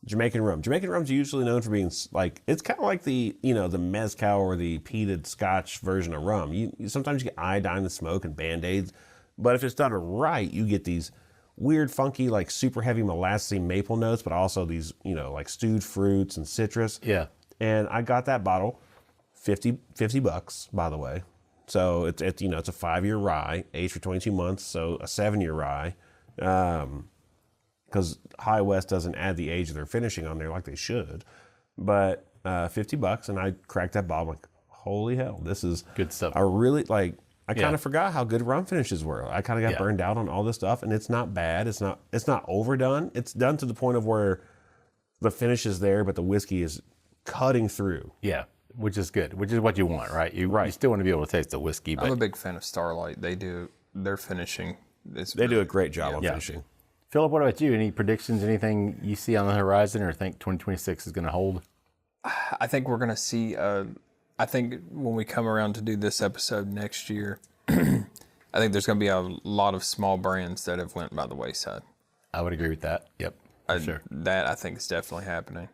Jamaican rum. Jamaican rum's usually known for being like, it's kind of like the the mezcal or the peated Scotch version of rum. You sometimes you get iodine in the smoke and Band-Aids, but if it's done right, you get these weird, funky, like super heavy molassy maple notes, but also these, like stewed fruits and citrus. Yeah. And I got that bottle, $50, by the way. So it's it's a 5-year rye, aged for 22 months, so a 7-year rye. Because High West doesn't add the age of their finishing on there like they should. But $50, and I cracked that bottle, like, holy hell, this is good stuff. I really like. I kind of forgot how good rum finishes were. I kind of got burned out on all this stuff, and it's not bad. It's not overdone. It's done to the point of where the finish is there, but the whiskey is cutting through. Yeah, which is good, which is what you want, right? You still want to be able to taste the whiskey. But I'm a big fan of Starlight. They do their finishing. They do a great job on finishing. Philip, what about you? Any predictions, anything you see on the horizon or think 2026 is going to hold? I think we're going to see, I think when we come around to do this episode next year, I think there's going to be a lot of small brands that have went by the wayside. I would agree with that. Yep, sure. That I think is definitely happening.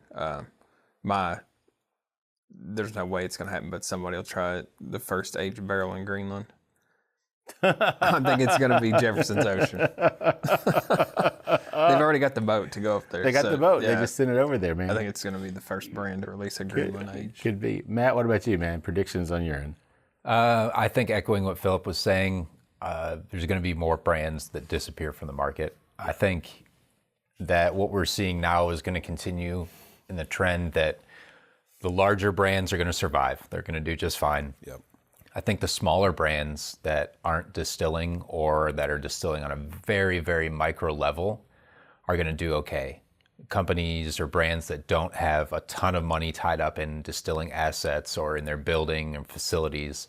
There's no way it's going to happen, but somebody will try the first aged barrel in Greenland. I think it's going to be Jefferson's Ocean. They've already got the boat to go up there. They got the boat. Yeah. They just sent it over there, man. I think it's going to be the first brand to release a Greenland age. Could be. Matt, what about you, man? Predictions on your end? I think echoing what Philip was saying, there's going to be more brands that disappear from the market. I think that what we're seeing now is going to continue in the trend that the larger brands are going to survive. They're going to do just fine. Yep. I think the smaller brands that aren't distilling or that are distilling on a very, very micro level are going to do okay. Companies or brands that don't have a ton of money tied up in distilling assets or in their building and facilities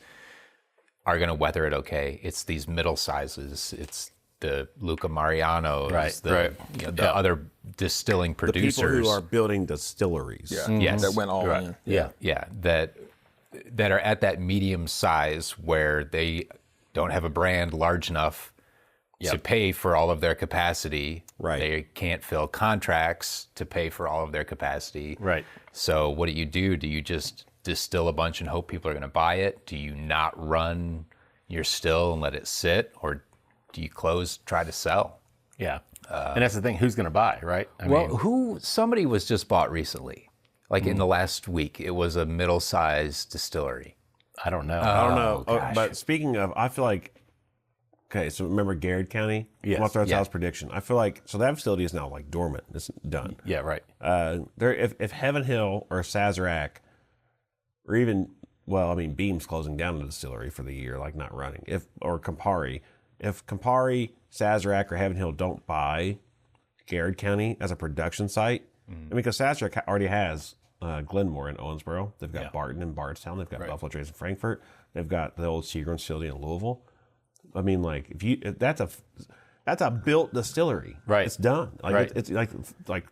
are going to weather it okay. It's these middle sizes. It's the Luca Marianos, the other distilling producers. The people who are building distilleries. Yeah. Yes. That went all in. Yeah. That are at that medium size where they don't have a brand large enough to pay for all of their capacity. Right. They can't fill contracts to pay for all of their capacity. Right. So what do? Do you just distill a bunch and hope people are going to buy it? Do you not run your still and let it sit? Or do you try to sell? Yeah. And that's the thing. Who's going to buy, right? I mean, somebody was just bought recently. Like in the last week, it was a middle-sized distillery. I don't know. I don't know. But speaking of, I feel like, okay, so remember Garrett County? Yes. Well, that's House prediction. I feel like, so that facility is now like dormant. It's done. Yeah, right. If Heaven Hill or Sazerac or even well, I mean, Beam's closing down the distillery for the year, like not running. Or Campari. If Campari, Sazerac, or Heaven Hill don't buy Garrett County as a production site, I mean, because Sazerac already has Glenmore in Owensboro. They've got Barton in Bardstown. They've got Buffalo Trace in Frankfurt. They've got the old Seagram facility in Louisville. I mean, like, if that's a built distillery. Right. It's done. Like it's like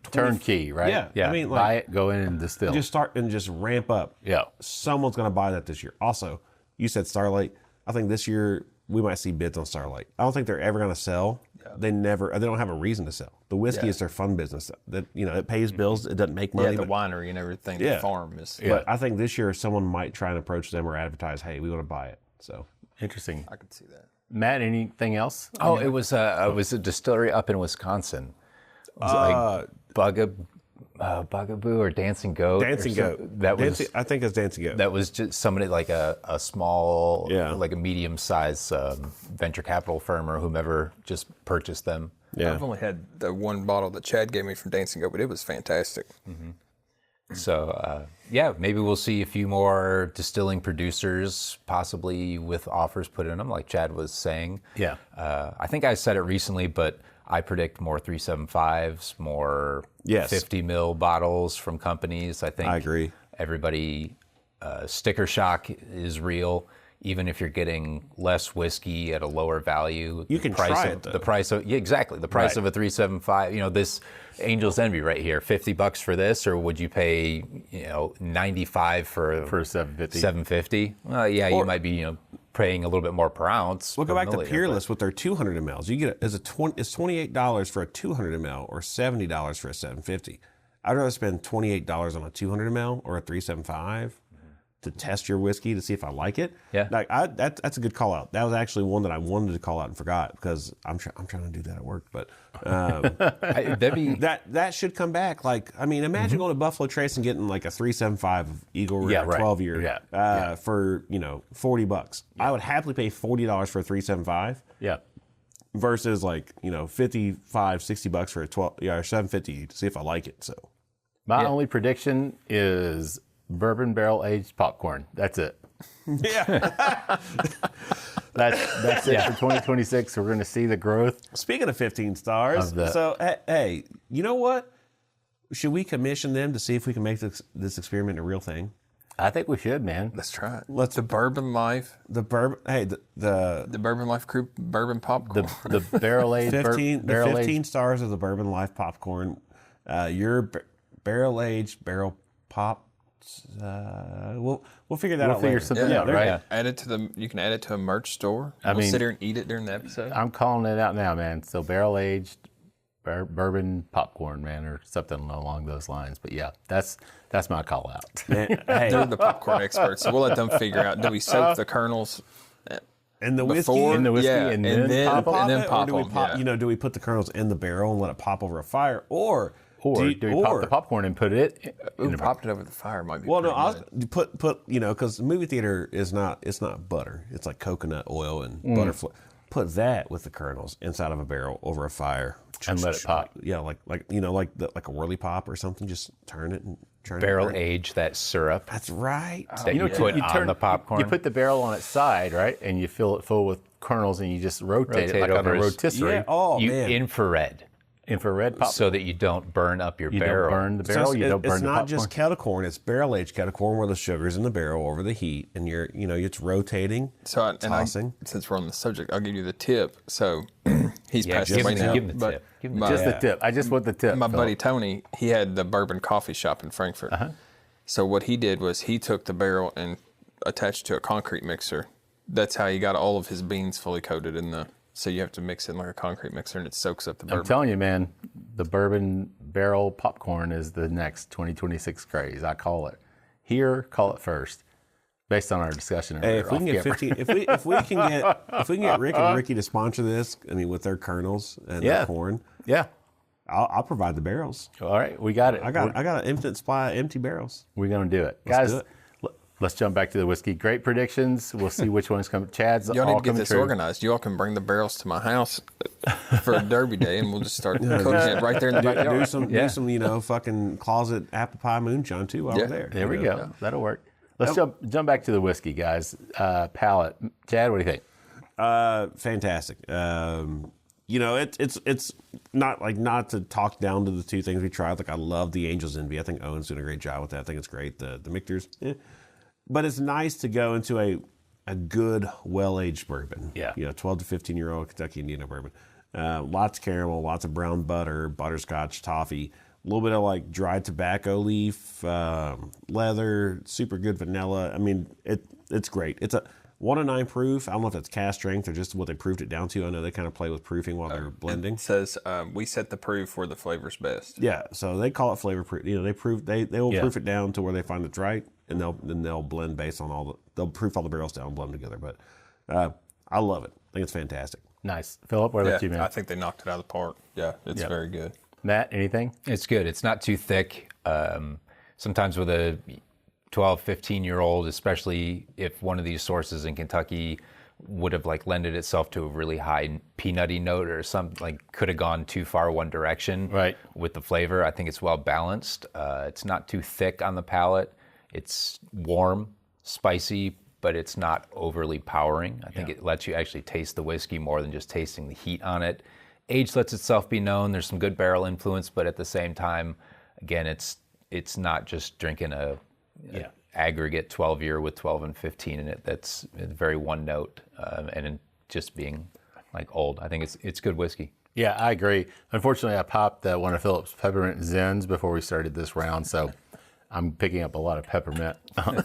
20, turnkey, right? Yeah. I mean, like, buy it, go in and distill. just start and just ramp up. Yeah. Someone's going to buy that this year. Also, you said Starlight. I think this year we might see bids on Starlight. I don't think they're ever going to sell. Yeah. They don't have a reason to sell. The whiskey is their fun business. That it pays bills. It doesn't make money. Yeah, the winery and everything. The farm is. But I think this year someone might try and approach them or advertise, "Hey, we want to buy it." So interesting. I could see that. Matt, anything else? Oh, it was a distillery up in Wisconsin. It was like Bugaboo or Dancing Goat. Dancing Goat. I think it's Dancing Goat. That was just somebody like a small, Yeah. like a medium-sized venture capital firm or whomever just purchased them. Yeah. I've only had the one bottle that Chad gave me from Dancing Goat, but it was fantastic. So, maybe we'll see a few more distilling producers possibly with offers put in them, like Chad was saying. Yeah. I think I said it recently, but I predict more 375s, more 50 mil bottles from companies. I think I agree. Everybody, sticker shock is real. Even if you're getting less whiskey at a lower value, You can try it, though. The price of the price of a 375. This Angel's Envy right here, $50 for this, or would you pay $95 for For $7.50? $7.50? Well, yeah, you might be paying a little bit more per ounce. We'll go per back to milliliter, Peerless with their 200 mLs. You get it's $28 for a 200 ml or $70 for a 750. I'd rather spend $28 on a 200 ml or a 375 to test your whiskey to see if I like it. Yeah. Like that's a good call out. That was actually one that I wanted to call out and forgot because I'm trying to do that at work. But that'd be that should come back. Like, I mean, imagine going to Buffalo Trace and getting like a 375 Eagle Rare 12 year for $40. I would happily pay $40 for a 375. Yeah. Versus like $55, $60 for a 12 or 750 to see if I like it. So My only prediction is bourbon barrel aged popcorn. That's it. yeah. That's it for 2026. We're going to see the growth. Speaking of 15 stars, so hey, you know what? Should we commission them to see if we can make this experiment a real thing? I think we should, man. Let's try it. The Bourbon Life. The Bourbon Life Crew bourbon popcorn. The barrel aged 15 stars of the Bourbon Life popcorn. Your barrel aged barrel pop. We'll figure that out. We'll figure something out, right? Yeah. Add it to you can add it to a merch store. We'll sit here and eat it during the episode. I'm calling it out now, man. So barrel aged bourbon popcorn, man, or something along those lines. But yeah, that's my call out. Hey, they're the popcorn experts, so we'll let them figure out. Do we soak the kernels and the whiskey, before? In the whiskey, and then pop and then it, pop or do we them? pop? Yeah. Do we put the kernels in the barrel and let it pop over a fire, or do we pop the popcorn and put it in the Popped it over the fire might be. Well, no, pretty I good. was put because the movie theater it's not butter. It's like coconut oil and butter. Put that with the kernels inside of a barrel over a fire and let it pop. Yeah, like a whirly pop or something. Just turn it and turn barrel it. age that syrup That's right. that you put on the popcorn. You put the barrel on its side, right, and you fill it full with kernels, and you just rotate it like on a over. rotisserie. Yeah. Oh you man. Infrared popcorn. so that you don't burn up your You barrel. don't burn the barrel. You don't burn It's the not popcorn. just kettle corn. It's barrel aged kettle corn where the sugar's in the barrel over the heat, and it's rotating. So tossing. Since we're on the subject, I'll give you the tip. So he's passed give away him now. the tip. But Give him the my- Just the tip. I just want the tip. My Phil. buddy Tony, he had the bourbon coffee shop in Frankfurt. So what he did was he took the barrel and attached it to a concrete mixer. That's how he got all of his beans fully coated in the. So you have to mix it in like a concrete mixer, and it soaks up the bourbon. I'm telling you, man, the bourbon barrel popcorn is the next 2026 craze. I call it. Here, call it first. Based on our discussion Hey, earlier. if we can get 15, if we can get Rick and Ricky to sponsor this, I mean, with their kernels and their corn, Yeah. I'll provide the barrels. All right, we got it. I got an infinite supply of empty barrels. We're going to do it. Let's Guys, do it. let's jump back to the whiskey. Great predictions. We'll see which ones come. Chad's Y'all all need to get coming this true. organized. You all can bring the barrels to my house for a Derby day, and we'll just start cooking it right there in the backyard. Do some fucking closet apple pie moonshine too while we're there. There we go. That'll work. Let's jump back to the whiskey, guys. Palate. Chad, what do you think? Fantastic. It's not to talk down to the two things we tried. Like I love the Angel's Envy. I think Owen's doing a great job with that. I think it's great. The Michters, but it's nice to go into a good, well-aged bourbon. Yeah. 12 to 15-year-old Kentucky Indiana bourbon. Lots of caramel, lots of brown butter, butterscotch, toffee, a little bit of like dried tobacco leaf, leather, super good vanilla. I mean, it's great. It's a 109 proof. I don't know if that's cast strength or just what they proved it down to. I know they kind of play with proofing while they're blending. It says we set the proof where the flavor's best. Yeah, so they call it flavor proof. They will proof it down to where they find it's right, and they'll blend based on they'll proof all the barrels down and blend them together. But I love it. I think it's fantastic. Nice. Philip, what about you, man? I think they knocked it out of the park. Yeah, it's very good. Matt, anything? It's good. It's not too thick. Sometimes with a 12, 15-year-old, especially if one of these sources in Kentucky would have like lended itself to a really high peanutty note or something, like could have gone too far one direction with the flavor. I think it's well balanced. It's not too thick on the palate. It's warm, spicy, but it's not overly powering. I think it lets you actually taste the whiskey more than just tasting the heat on it. Age lets itself be known. There's some good barrel influence, but at the same time, again, it's not just drinking a aggregate 12-year with 12 and 15 in it. That's very one note, and just being like old. I think it's good whiskey. Yeah, I agree. Unfortunately, I popped one of Philip's peppermint Zens before we started this round, so I'm picking up a lot of peppermint on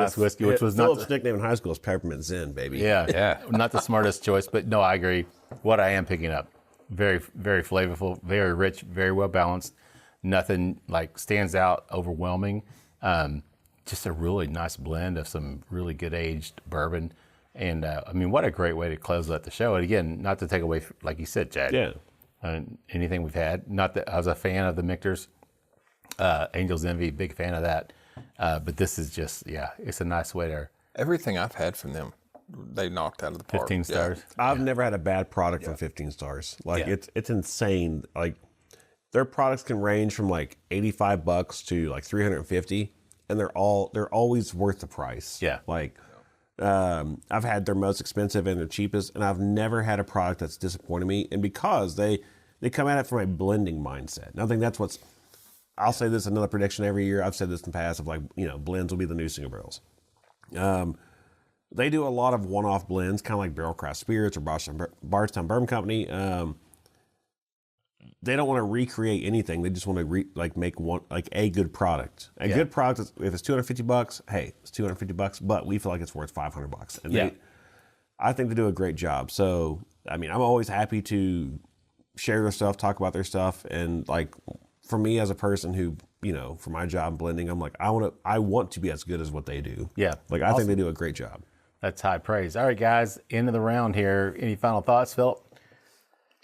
this whiskey, which was Philip's not nickname in high school is Peppermint Zen, baby. Yeah, not the smartest choice, but no, I agree. What I am picking up, very, very flavorful, very rich, very well balanced. Nothing like stands out, overwhelming. Just a really nice blend of some really good aged bourbon. And I mean, what a great way to close out the show. And again, not to take away, like you said, Chad, anything we've had. Not that I was a fan of the Michters, Angel's Envy, big fan of that. But this is just, it's a nice way to. Everything I've had from them, they knocked out of the park. 15 stars. I've never had a bad product from 15 stars. Like it's insane. Like their products can range from like $85 to like $350, and they're always worth the price. Yeah. Like I've had their most expensive and their cheapest, and I've never had a product that's disappointed me. And because they come at it from a blending mindset. And I think that's I'll say this, another prediction every year. I've said this in the past of like, blends will be the new single barrels. They do a lot of one-off blends, kind of like Barrel Craft Spirits or Bardstown Bourbon Company. They don't want to recreate anything. They just want to make one a good product. A good product. If it's $250, hey, it's $250. But we feel like it's worth $500. And I think they do a great job. So I mean, I'm always happy to share their stuff, talk about their stuff, and like for me as a person who for my job blending, I'm like I want to be as good as what they do. Yeah, like I think they do a great job. That's high praise. All right, guys, end of the round here. Any final thoughts, Philip?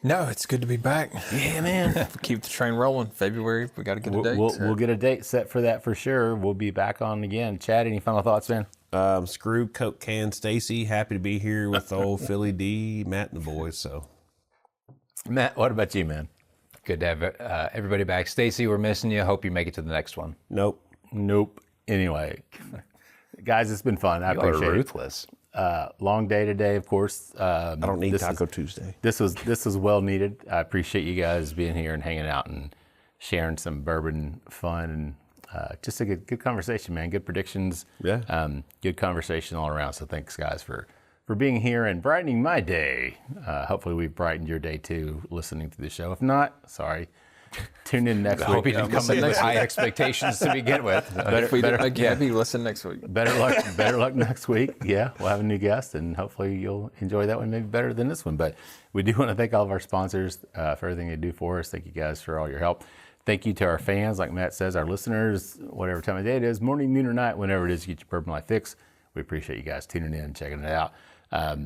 No, it's good to be back. Yeah, man. Keep the train rolling. February, we got to get a date. We'll get a date set for that for sure. We'll be back on again. Chad, any final thoughts, man? Screw Coke Can Stacey. Happy to be here with old Philly D, Matt, and the boys. So, Matt, what about you, man? Good to have everybody back. Stacey, we're missing you. Hope you make it to the next one. Nope. Anyway, guys, it's been fun. I appreciate it. Ruthless. Long day today, of course. I don't need Taco Tuesday. This was well needed. I appreciate you guys being here and hanging out and sharing some bourbon fun and just a good conversation, man. Good predictions. Yeah. Good conversation all around. So thanks, guys, for being here and brightening my day. Hopefully we've brightened your day too, listening to the show. If not, sorry. Tune in next week. I hope you didn't come with high expectations to begin with. Gabby, listen next week. Better luck next week. Yeah, we'll have a new guest, and hopefully you'll enjoy that one maybe better than this one. But we do want to thank all of our sponsors for everything they do for us. Thank you guys for all your help. Thank you to our fans, like Matt says, our listeners, whatever time of day it is, morning, noon, or night, whenever it is, you get your Bourbon Life fix. We appreciate you guys tuning in and checking it out.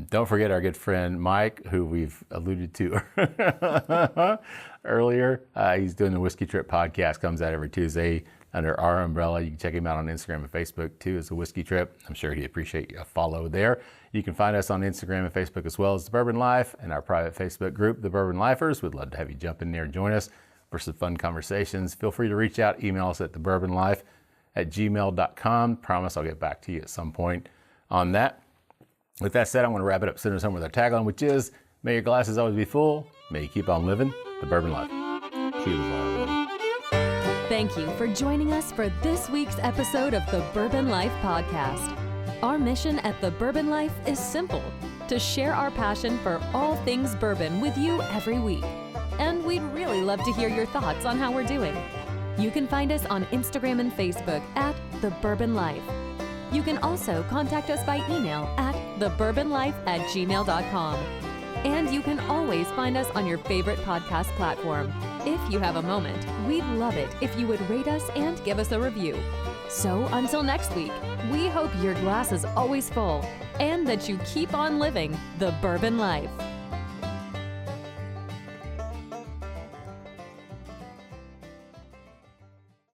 Don't forget our good friend Mike, who we've alluded to earlier. He's doing the Whiskey Trip podcast, comes out every Tuesday under our umbrella. You can check him out on Instagram and Facebook too as the Whiskey Trip. I'm sure he'd appreciate a follow there. You can find us on Instagram and Facebook as well as the Bourbon Life and our private Facebook group, the Bourbon Lifers. We'd love to have you jump in there and join us for some fun conversations. Feel free to reach out, email us at thebourbonlife bourbonlife@gmail.com. Promise I'll get back to you at some point on that. With that said, I'm going to wrap it up sitting home with our tagline, which is, may your glasses always be full. May you keep on living the bourbon life. Cheers, everyone. Thank you for joining us for this week's episode of the Bourbon Life Podcast. Our mission at the Bourbon Life is simple: to share our passion for all things bourbon with you every week. And we'd really love to hear your thoughts on how we're doing. You can find us on Instagram and Facebook at The Bourbon Life. You can also contact us by email at thebourbonlife@gmail.com. And you can always find us on your favorite podcast platform. If you have a moment, we'd love it if you would rate us and give us a review. So until next week, we hope your glass is always full and that you keep on living the bourbon life.